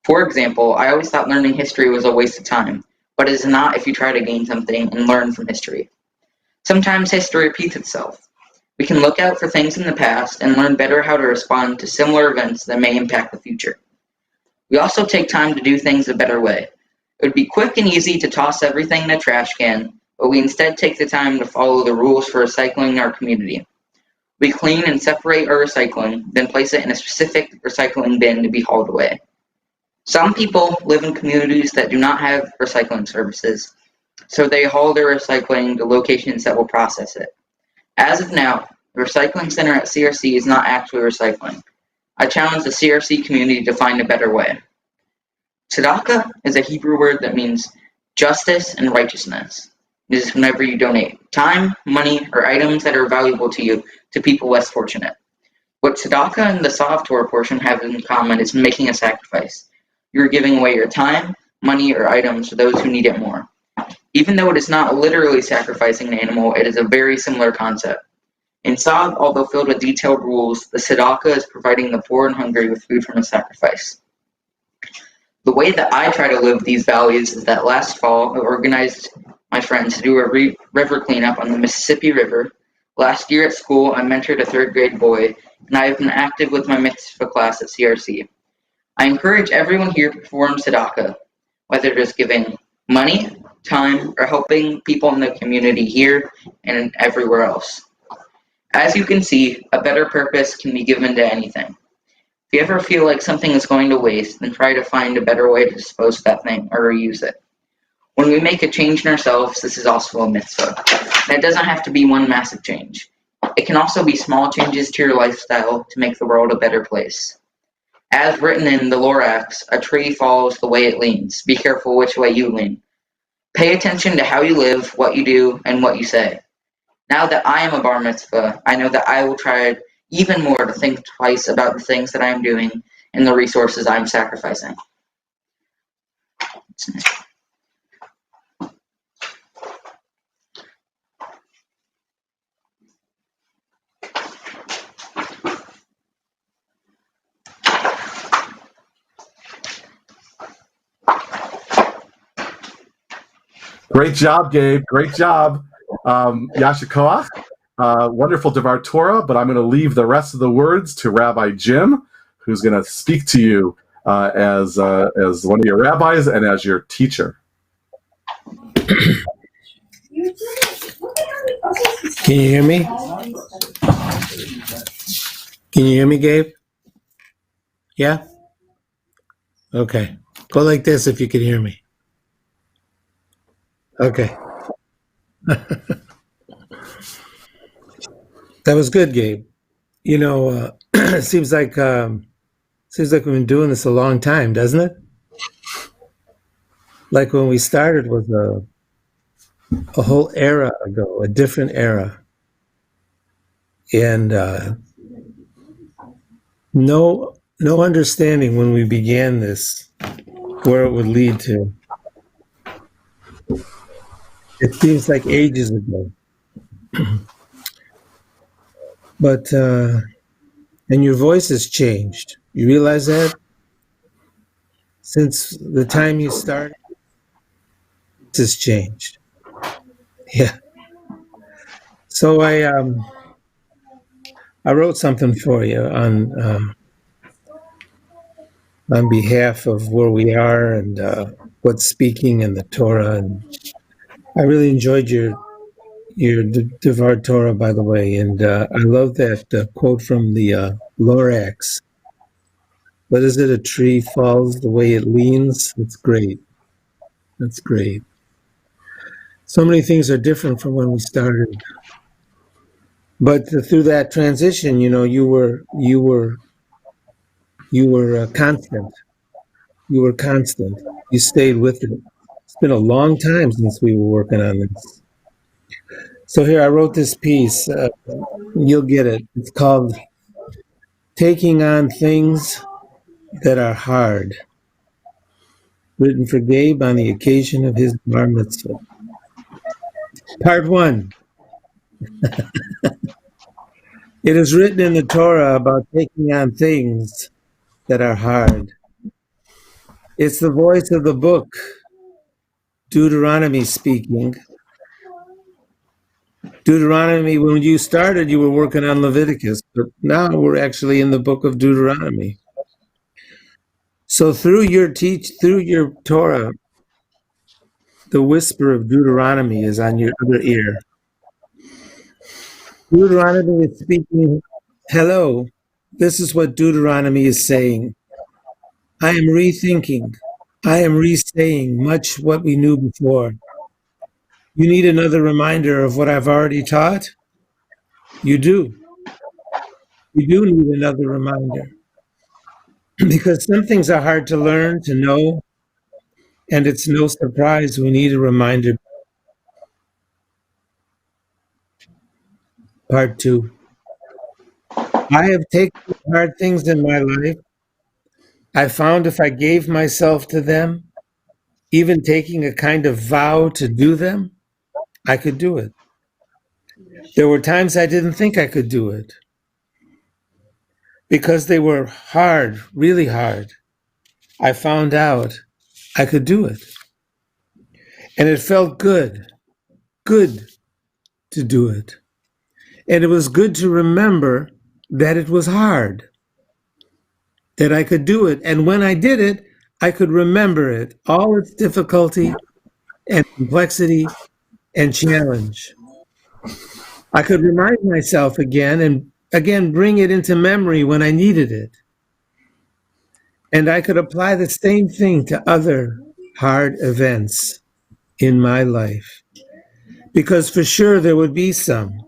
For example, I always thought learning history was a waste of time, but it is not if you try to gain something and learn from history. Sometimes history repeats itself. We can look out for things in the past and learn better how to respond to similar events that may impact the future. We also take time to do things a better way. It would be quick and easy to toss everything in a trash can, but we instead take the time to follow the rules for recycling in our community. We clean and separate our recycling, then place it in a specific recycling bin to be hauled away. Some people live in communities that do not have recycling services, so they haul their recycling to locations that will process it. As of now, the recycling center at CRC is not actually recycling. I challenge the CRC community to find a better way. Tzedakah is a Hebrew word that means justice and righteousness. It is whenever you donate time, money, or items that are valuable to you to people less fortunate. What tzedakah and the Sav Torah portion have in common is making a sacrifice. You are giving away your time, money, or items to those who need it more. Even though it is not literally sacrificing an animal, it is a very similar concept. In Sav, although filled with detailed rules, the tzedakah is providing the poor and hungry with food from a sacrifice. The way that I try to live these values is that last fall, I organized my friends to do a river cleanup on the Mississippi River. Last year at school, I mentored a third grade boy, and I have been active with my mitzvah class at CRC. I encourage everyone here to perform tzedakah, whether it is giving money, time, or helping people in the community here and everywhere else. As you can see, a better purpose can be given to anything. If you ever feel like something is going to waste, then try to find a better way to dispose of that thing or reuse it. When we make a change in ourselves, this is also a mitzvah. And it doesn't have to be one massive change. It can also be small changes to your lifestyle to make the world a better place. As written in the Lorax, a tree follows the way it leans. Be careful which way you lean. Pay attention to how you live, what you do, and what you say. Now that I am a bar mitzvah, I know that I will try even more to think twice about the things that I am doing and the resources I am sacrificing. Great job, Gabe. Great job. Yasha Koach. Wonderful Devar Torah, but I'm going to leave the rest of the words to Rabbi Jim, who's going to speak to you as one of your rabbis and as your teacher. Can you hear me? Can you hear me, Gabe? Yeah? Okay. Go like this if you can hear me. Okay. That was good, Gabe. You know, it seems like we've been doing this a long time, doesn't it? Like when we started was a whole era ago, a different era. And no understanding when we began this where it would lead to. It seems like ages ago. But, and your voice has changed. You realize that? Since the time you started, it has changed. Yeah. So I wrote something for you on behalf of where we are and what's speaking in the Torah. And I really enjoyed your Devar Torah, by the way. And I love that quote from the Lorax. What is it? A tree falls the way it leans. That's great. That's great. So many things are different from when we started. But through that transition, you know, you were constant. You were constant. You stayed with it. It's been a long time since we were working on this. So here, I wrote this piece. You'll get it. It's called Taking on Things That Are Hard, written for Gabe on the occasion of his Bar Mitzvah. Part 1. It is written in the Torah about taking on things that are hard. It's the voice of the book, Deuteronomy speaking. Deuteronomy, when you started, you were working on Leviticus, but now we're actually in the book of Deuteronomy. So through your Torah, the whisper of Deuteronomy is on your other ear. Deuteronomy is speaking, hello, this is what Deuteronomy is saying. I am rethinking. I am re-saying much what we knew before. You need another reminder of what I've already taught? You do. You do need another reminder. Because some things are hard to learn, to know, and it's no surprise we need a reminder. Part 2. I have taken hard things in my life. I found if I gave myself to them, even taking a kind of vow to do them, I could do it. There were times I didn't think I could do it because they were hard, really hard. I found out I could do it. And it felt good to do it. And it was good to remember that it was hard, that I could do it. And when I did it, I could remember it, all its difficulty and complexity and challenge. I could remind myself again and again bring it into memory when I needed it. And I could apply the same thing to other hard events in my life. Because for sure there would be some.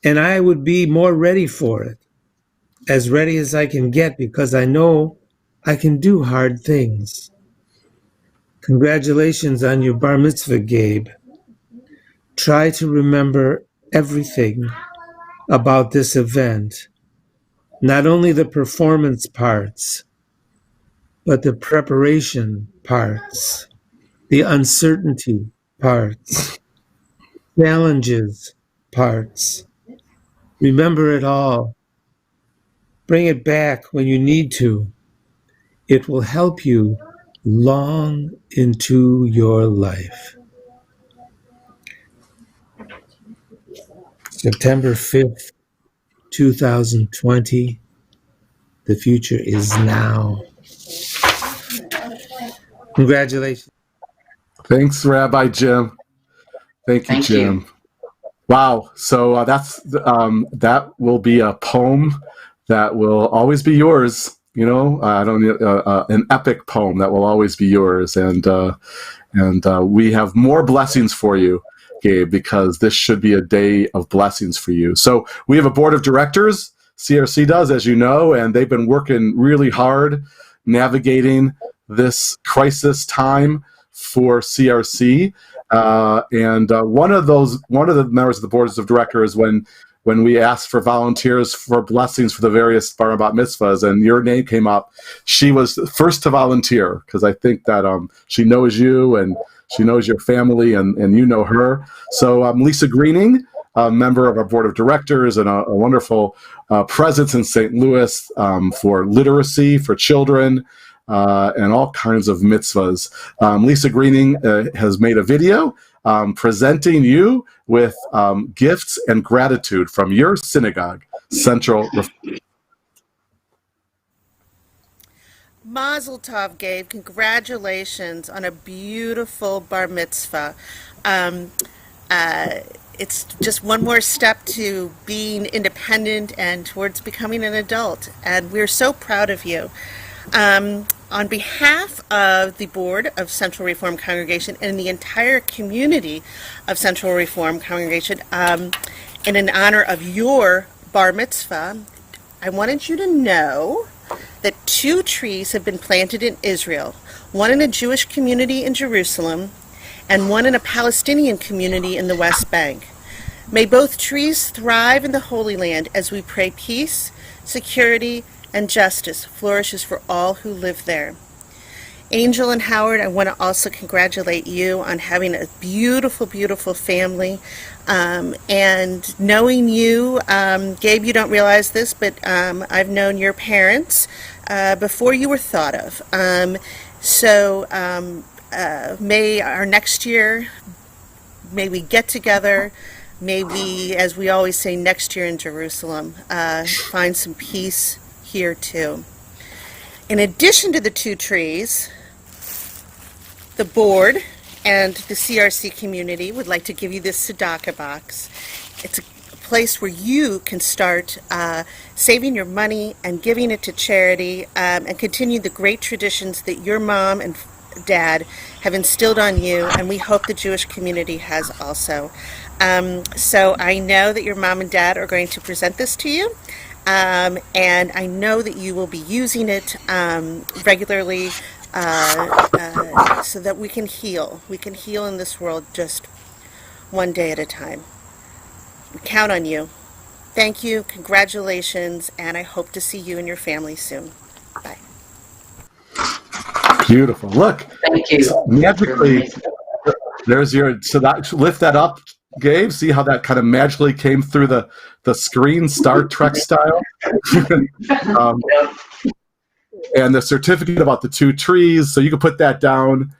And I would be more ready for it, as ready as I can get, because I know I can do hard things. Congratulations on your Bar Mitzvah, Gabe. Try to remember everything about this event, not only the performance parts, but the preparation parts, the uncertainty parts, challenges parts. Remember it all. Bring it back when you need to. It will help you long into your life. September 5th, 2020. The future is now. Congratulations. Thanks, Rabbi Jim. Thank you, Jim. Wow. So that will be a poem that will always be yours. You know, an epic poem that will always be yours. And we have more blessings for you, Gabe, because this should be a day of blessings for you. So we have a board of directors. CRC does, as you know, and they've been working really hard navigating this crisis time for CRC. And one of the members of the boards of directors, when when we asked for volunteers for blessings for the various bar and bat mitzvahs, and your name came up. She was the first to volunteer because I think that she knows you and she knows your family, and you know her. So Lisa Greening, a member of our board of directors and a wonderful presence in St. Louis for literacy for children and all kinds of mitzvahs. Lisa Greening has made a video presenting you with gifts and gratitude from your synagogue, Central. Mazel tov, Gabe. Congratulations on a beautiful bar mitzvah. It's just one more step to being independent and towards becoming an adult. And we're so proud of you. On behalf of the Board of Central Reform Congregation and the entire community of Central Reform Congregation, and in honor of your bar mitzvah, I wanted you to know that 2 trees have been planted in Israel, one in a Jewish community in Jerusalem and one in a Palestinian community in the West Bank. May both trees thrive in the Holy Land as we pray peace, security, and justice flourishes for all who live there. Angel and Howard, I want to also congratulate you on having a beautiful, beautiful family. And knowing you, Gabe, you don't realize this, but I've known your parents before you were thought of. May our next year, may we get together, may we, as we always say, next year in Jerusalem, find some peace here too. In addition to the 2 trees, the board and the CRC community would like to give you this tzedakah box. It's a place where you can start saving your money and giving it to charity and continue the great traditions that your mom and dad have instilled on you, and we hope the Jewish community has also. So I know that your mom and dad are going to present this to you, and I know that you will be using it regularly so that we can heal. We can heal in this world just one day at a time. We count on you. Thank you, congratulations, and I hope to see you and your family soon. Bye. Beautiful. Look. Thank you. Magically, there's your, so that, lift that up, Gabe. See how that kind of magically came through the screen, Star Trek style? And the certificate about the 2 trees, so you can put that down.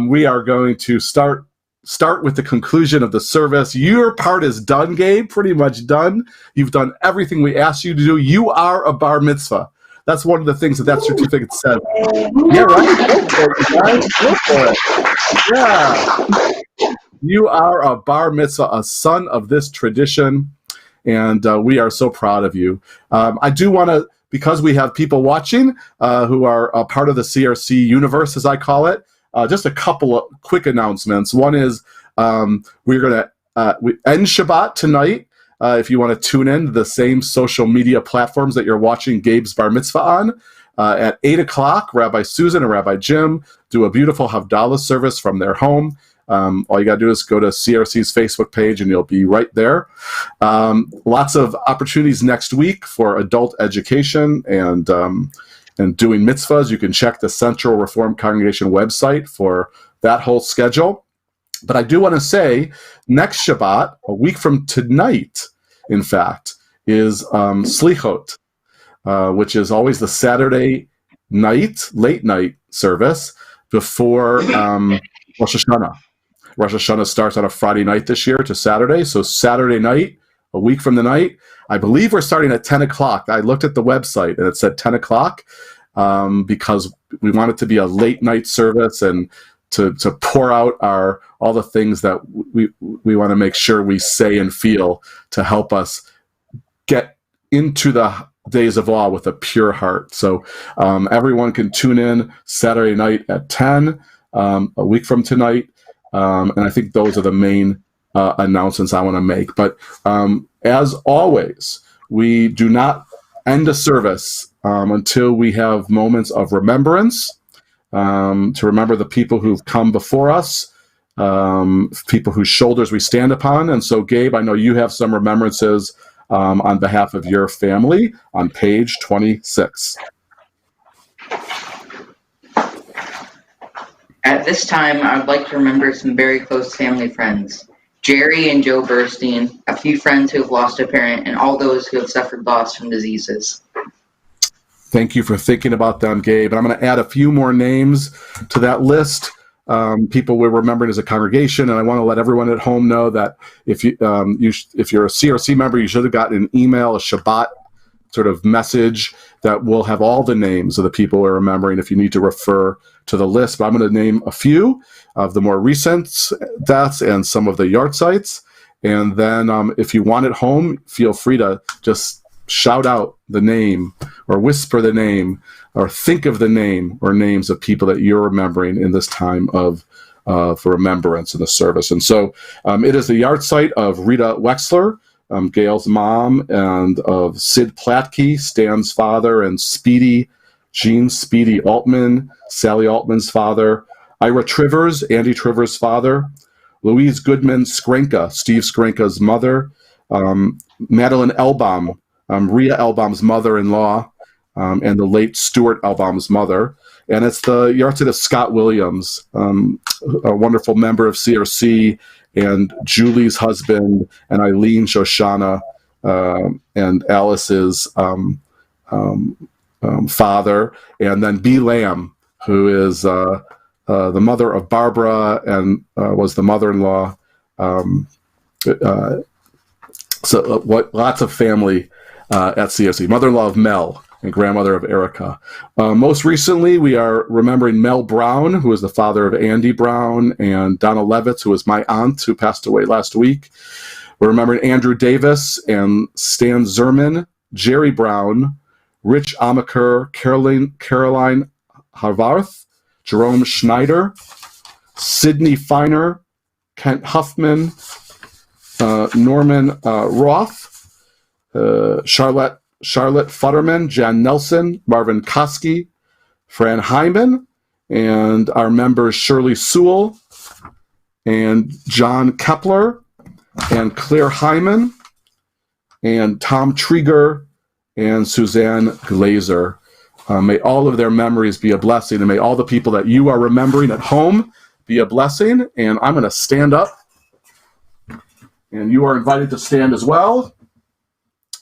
We are going to start with the conclusion of the service. Your part is done, Gabe, pretty much done. You've done everything we asked you to do. You are a bar mitzvah. That's one of the things that certificate says. Yeah, right? Go for it, guys. Go for it. Yeah. You are a bar mitzvah, a son of this tradition, and we are so proud of you. I do want to, because we have people watching who are a part of the CRC universe, as I call it, just a couple of quick announcements. One is we're going to end Shabbat tonight. If you want to tune in to the same social media platforms that you're watching Gabe's Bar Mitzvah on, at 8 o'clock, Rabbi Susan and Rabbi Jim do a beautiful Havdalah service from their home. All you got to do is go to CRC's Facebook page and you'll be right there. Lots of opportunities next week for adult education and doing mitzvahs. You can check the Central Reform Congregation website for that whole schedule. But I do want to say, next Shabbat, a week from tonight, in fact, is Slichot, which is always the Saturday night, late night service before Rosh Hashanah. Rosh Hashanah starts on a Friday night this year to Saturday. So Saturday night, a week from the night, I believe we're starting at 10 o'clock. I looked at the website and it said 10 o'clock because we want it to be a late night service and to pour out all the things that we want to make sure we say and feel to help us get into the days of awe with a pure heart. So everyone can tune in Saturday night at 10, a week from tonight. And I think those are the main announcements I want to make. But as always, we do not end a service until we have moments of remembrance, to remember the people who've come before us, people whose shoulders we stand upon. And so, Gabe, I know you have some remembrances on behalf of your family on page 26. At this time, I would like to remember some very close family friends. Jerry and Joe Burstein, a few friends who have lost a parent, and all those who have suffered loss from diseases. Thank you for thinking about them, Gabe. And I'm going to add a few more names to that list. People we're remembering as a congregation, and I want to let everyone at home know that if you're a CRC member, you should have gotten an email, a Shabbat sort of message that will have all the names of the people we're remembering if you need to refer to the list. But I'm going to name a few of the more recent deaths and some of the yard sites. And then if you want it home, feel free to just shout out the name or whisper the name or think of the name or names of people that you're remembering in this time of for remembrance in the service. And so it is the yard site of Rita Wexler, Gail's mom, and of Sid Platke, Stan's father, and Gene Speedy Altman, Sally Altman's father, Ira Trivers, Andy Trivers' father, Louise Goodman Skrenka, Steve Skrenka's mother, Madeline Elbaum, Rhea Elbaum's mother-in-law, and the late Stuart Elbaum's mother. And it's the yahrzeit of Scott Williams, a wonderful member of CRC, and Julie's husband, and Eileen Shoshana, and Alice's father, and then B. Lamb, who is the mother of Barbara and was the mother-in-law. Lots of family at CRC. Mother-in-law of Mel and grandmother of Erica. Most recently, we are remembering Mel Brown, who is the father of Andy Brown, and Donna Levitz, who was my aunt, who passed away last week. We're remembering Andrew Davis and Stan Zerman, Jerry Brown, Rich Amaker, Caroline Harvarth, Jerome Schneider, Sidney Feiner, Kent Huffman, Norman Roth, Charlotte Futterman, Jan Nelson, Marvin Koski, Fran Hyman, and our members Shirley Sewell, and John Kepler, and Claire Hyman, and Tom Trieger, and Suzanne Glazer. May all of their memories be a blessing, and may all the people that you are remembering at home be a blessing. And I'm going to stand up, and you are invited to stand as well.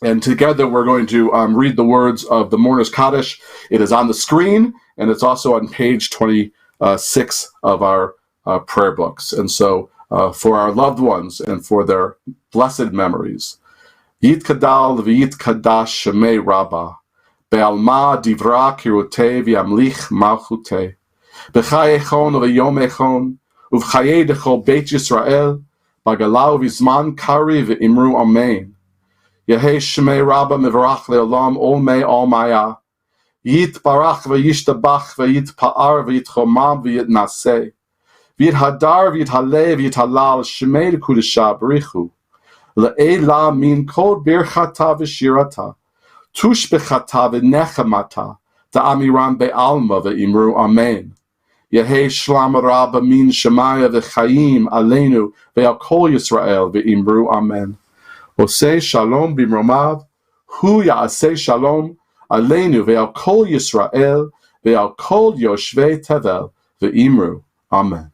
And together we're going to read the words of the Mourner's Kaddish. It is on the screen, and it's also on page 26 of our prayer books. And so for our loved ones and for their blessed memories, Yitkadal v'yitkadash shemei Rabbah, be'alma divra kirutei v'yamlich malchutei, b'chai echon v'yom echon, uv'chayei dechol Beit Yisrael, b'galau v'zman kari v'imru amen. Yehei shemei Rabbah mivarach le'olam olmei olmaya, yitbarach v'yishtabach v'yitpa'ar v'yitchomam v'yitnaseh, v'yithadar v'yithaleh v'yithalal shemei l'kudesha b'richu, Le'ela min kol birchata v'shirata, tushbechata v'nechamata, ta'amiram be'alma v'imru amen. Yehei shlam rabba min shemaya v'chaim aleinu ve'al kol Yisrael v'imru amen. Oseh shalom b'mromav, hu ya'aseh shalom aleinu ve'al kol Yisrael ve'al kol yoshvei tevel v'imru amen.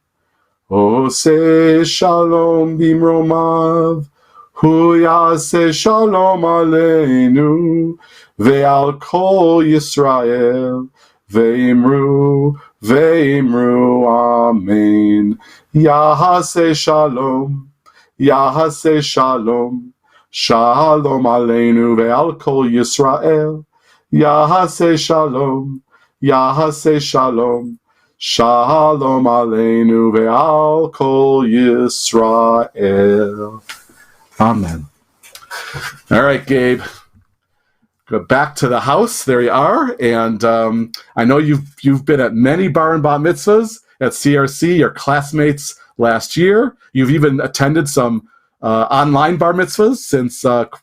Oseh shalom b'mromav, Hu yaseh shalom aleinu ve'al kol Yisrael ve'imru amen. Yahaseh shalom, Yahaseh shalom, shalom aleinu ve'al kol Yisrael. Yahaseh shalom, Yahaseh shalom, shalom aleinu ve'al kol Yisrael. Amen. All right, Gabe. Go back to the house. There you are. And I know you've been at many bar and bat mitzvahs at CRC, your classmates last year. You've even attended some online bar mitzvahs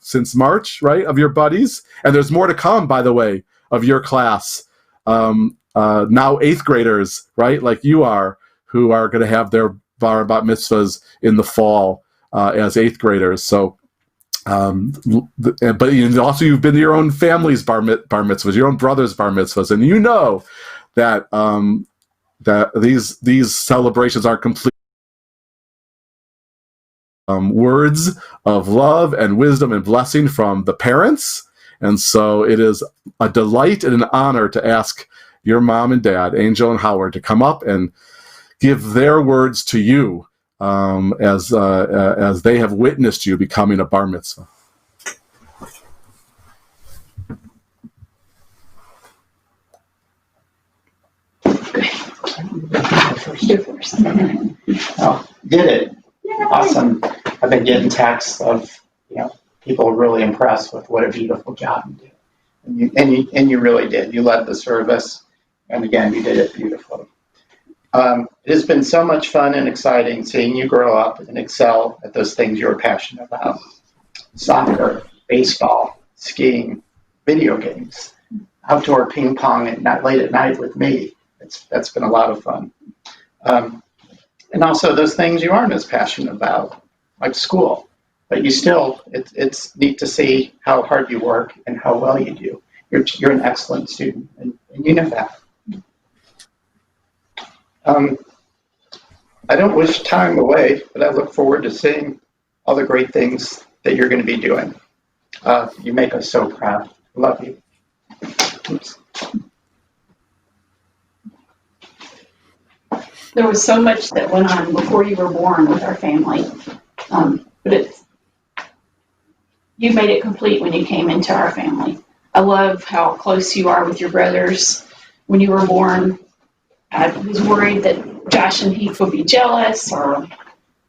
since March, right, of your buddies. And there's more to come, by the way, of your class. Now eighth graders, right, like you are, who are going to have their bar and bat mitzvahs in the fall. As eighth graders. So But also you've been to your own family's bar mitzvahs, your own brother's bar mitzvahs, and you know that that these celebrations are complete words of love and wisdom and blessing from the parents. And so it is a delight and an honor to ask your mom and dad, Angel and Howard, to come up and give their words to you as they have witnessed you becoming a bar mitzvah. Oh, did it. Awesome. I've been getting texts of, people really impressed with what a beautiful job you did. And you really did. You led the service. And again, you did it beautifully. It has been so much fun and exciting seeing you grow up and excel at those things you're passionate about. Soccer, baseball, skiing, video games, outdoor ping pong late at night with me. That's been a lot of fun. And also those things you aren't as passionate about, like school. But you still, it's neat to see how hard you work and how well you do. You're an excellent student, and you know that. I don't wish time away, but I look forward to seeing all the great things that you're going to be doing. You make us so proud. Love you. Oops. There was so much that went on before you were born with our family, but you made it complete when you came into our family. I love how close you are with your brothers. When you were born, I was worried that Josh and Heath would be jealous,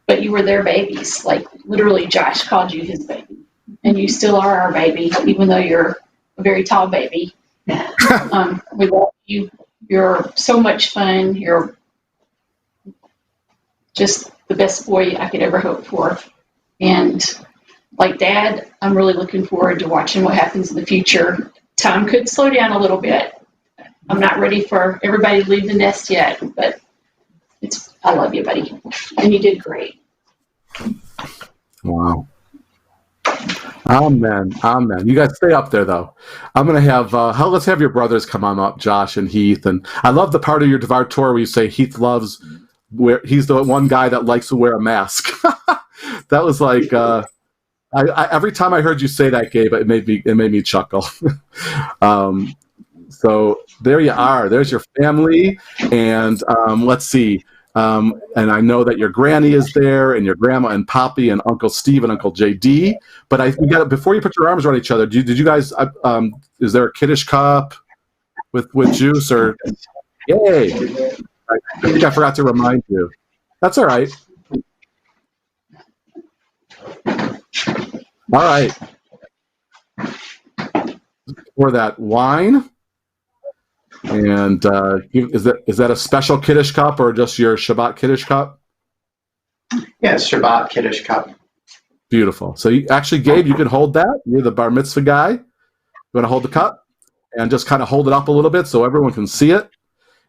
but you were their babies. Like literally, Josh called you his baby, and you still are our baby, even though you're a very tall baby. We love you. You're so much fun. You're just the best boy I could ever hope for. And like Dad, I'm really looking forward to watching what happens in the future. Time could slow down a little bit. I'm not ready for everybody to leave the nest yet, but I love you, buddy. And you did great. Wow. Amen. Amen. You guys stay up there, though. I'm going to have, let's have your brothers come on up, Josh and Heath. And I love the part of your Devar Torah where you say Heath loves, he's the one guy that likes to wear a mask. That was like, every time I heard you say that, Gabe, it made me chuckle. So there you are. There's your family. And let's see. And I know that your granny is there, and your grandma and Poppy and Uncle Steve and Uncle JD. But we got before you put your arms around each other. Did you guys? Is there a Kiddush cup with juice or? Yay! I think I forgot to remind you. That's all right. All right. For that wine. And is that a special Kiddush cup or just your Shabbat Kiddush cup? Yeah, Shabbat Kiddush cup. Beautiful. So actually, Gabe, you can hold that. You're the bar mitzvah guy. You want to hold the cup and just kind of hold it up a little bit so everyone can see it.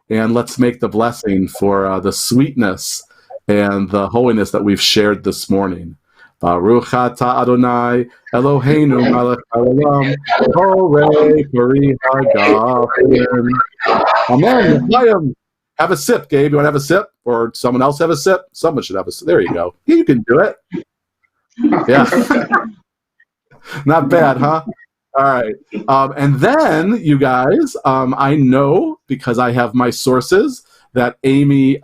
And let's make the blessing for the sweetness and the holiness that we've shared this morning. Baruch atah Adonai Eloheinu melech haolam borei pari hagafen. Amen. Have a sip, Gabe. You want to have a sip? Or someone else have a sip? Someone should have a sip. There you go. You can do it. Yeah. Not bad, huh? All right. And then, you guys, I know, because I have my sources, that Amy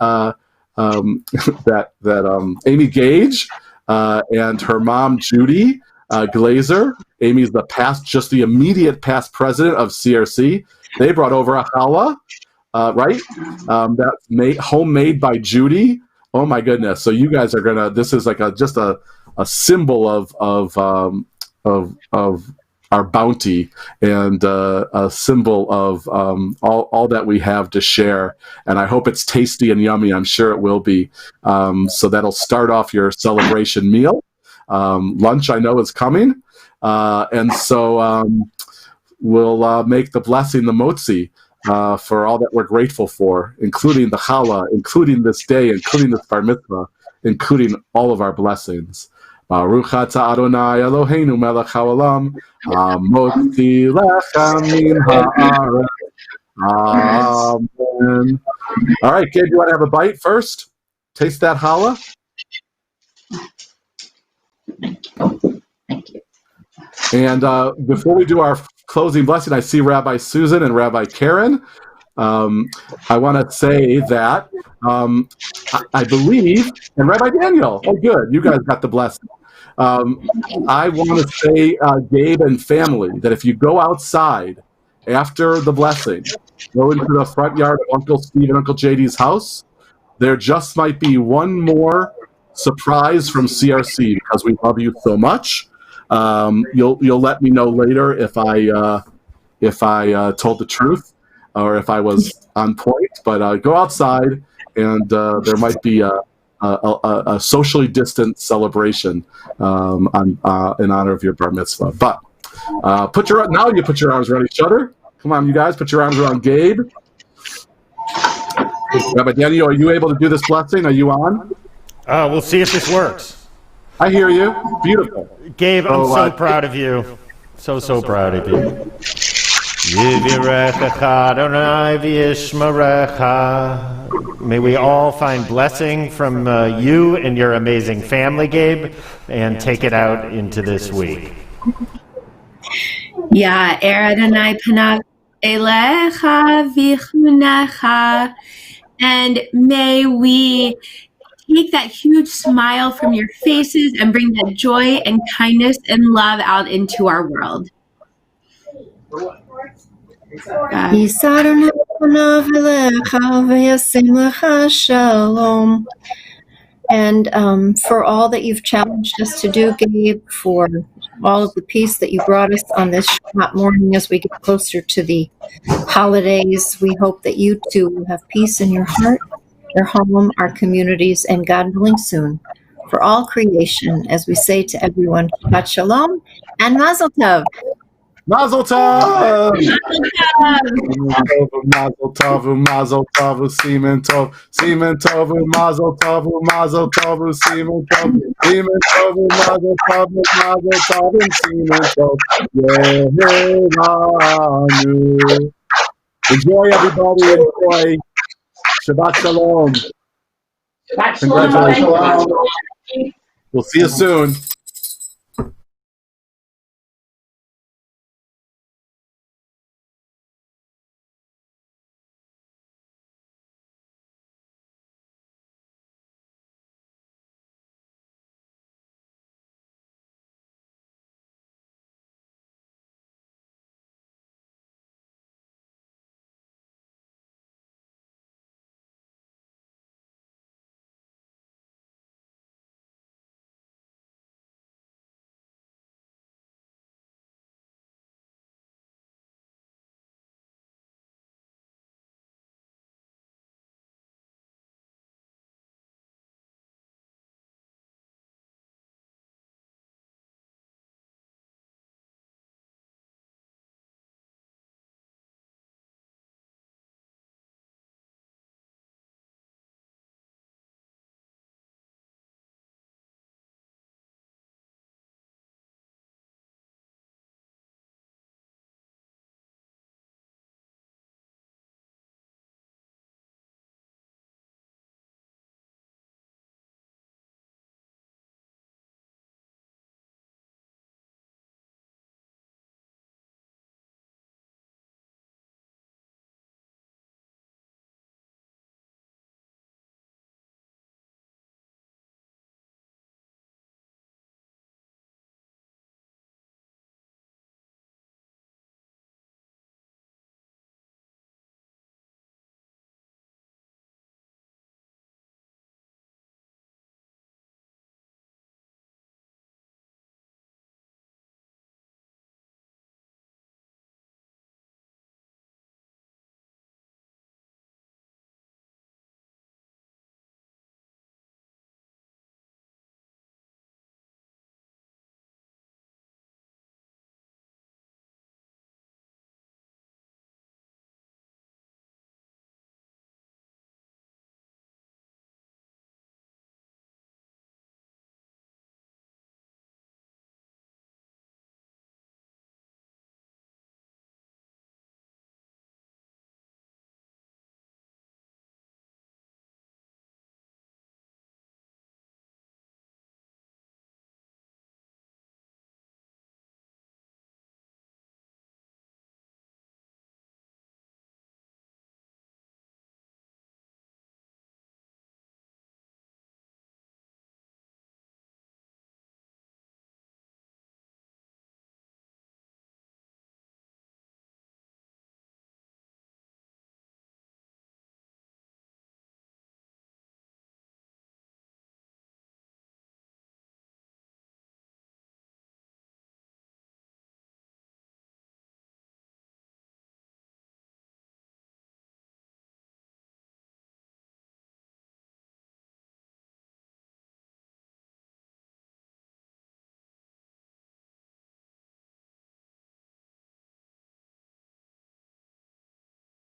Amy Gage and her mom, Judy Glazer. Amy's the immediate past president of CRC. They brought over a challah, right? That's homemade by Judy. Oh my goodness! So you guys are this is like just a symbol of our bounty and a symbol of all that we have to share. And I hope it's tasty and yummy. I'm sure it will be. So that'll start off your celebration meal. Lunch, I know, is coming. And so we'll make the blessing the motzi for all that we're grateful for, including the challah, including this day, including this bar mitzvah, including all of our blessings. Baruch atah Adonai Eloheinu melech haolam, hamotzi lecha min haaretz. Amen. All right, Gabe, you want to have a bite first? Taste that challah? Thank you. And before we do our closing blessing, I see Rabbi Susan and Rabbi Karen. I want to say that I believe, and Rabbi Daniel, oh good, you guys got the blessing. I want to say, Gabe and family, that if you go outside after the blessing, go into the front yard of Uncle Steve and Uncle JD's house, there just might be one more surprise from CRC because we love you so much. You'll let me know later if I told the truth or if I was on point. But go outside, and there might be a socially distant celebration in honor of your bar mitzvah. But you put your arms around each other. Come on, you guys, put your arms around Gabe. Rabbi Daniel, are you able to do this blessing? Are you on? We'll see if this works. I hear you. Beautiful. Gabe, I'm so proud of you. So proud of you. May we all find blessing from you and your amazing family, Gabe, and take it out into this week. Ya Adonai panav elecha v'chunecha, and may we take that huge smile from your faces and bring that joy and kindness and love out into our world. And for all that you've challenged us to do, Gabe, for all of the peace that you brought us on this Shabbat morning as we get closer to the holidays, we hope that you too will have peace in your heart, your home, our communities, and God willing soon, for all creation, as we say to everyone, Shabbat Shalom and Mazel Tov. Mazel Tov! Mazel Tov, Mazel Tov, Semen Tov, Semen Tov, Mazel Tov, Mazel Tov, Semen Tov, Semen Tov, Mazel Tov, Mazel Tov, Semen Tov. Yehelanu. Enjoy, everybody. Enjoy. Shabbat Shalom. Shabbat Congratulations. Shalom. We'll see you soon.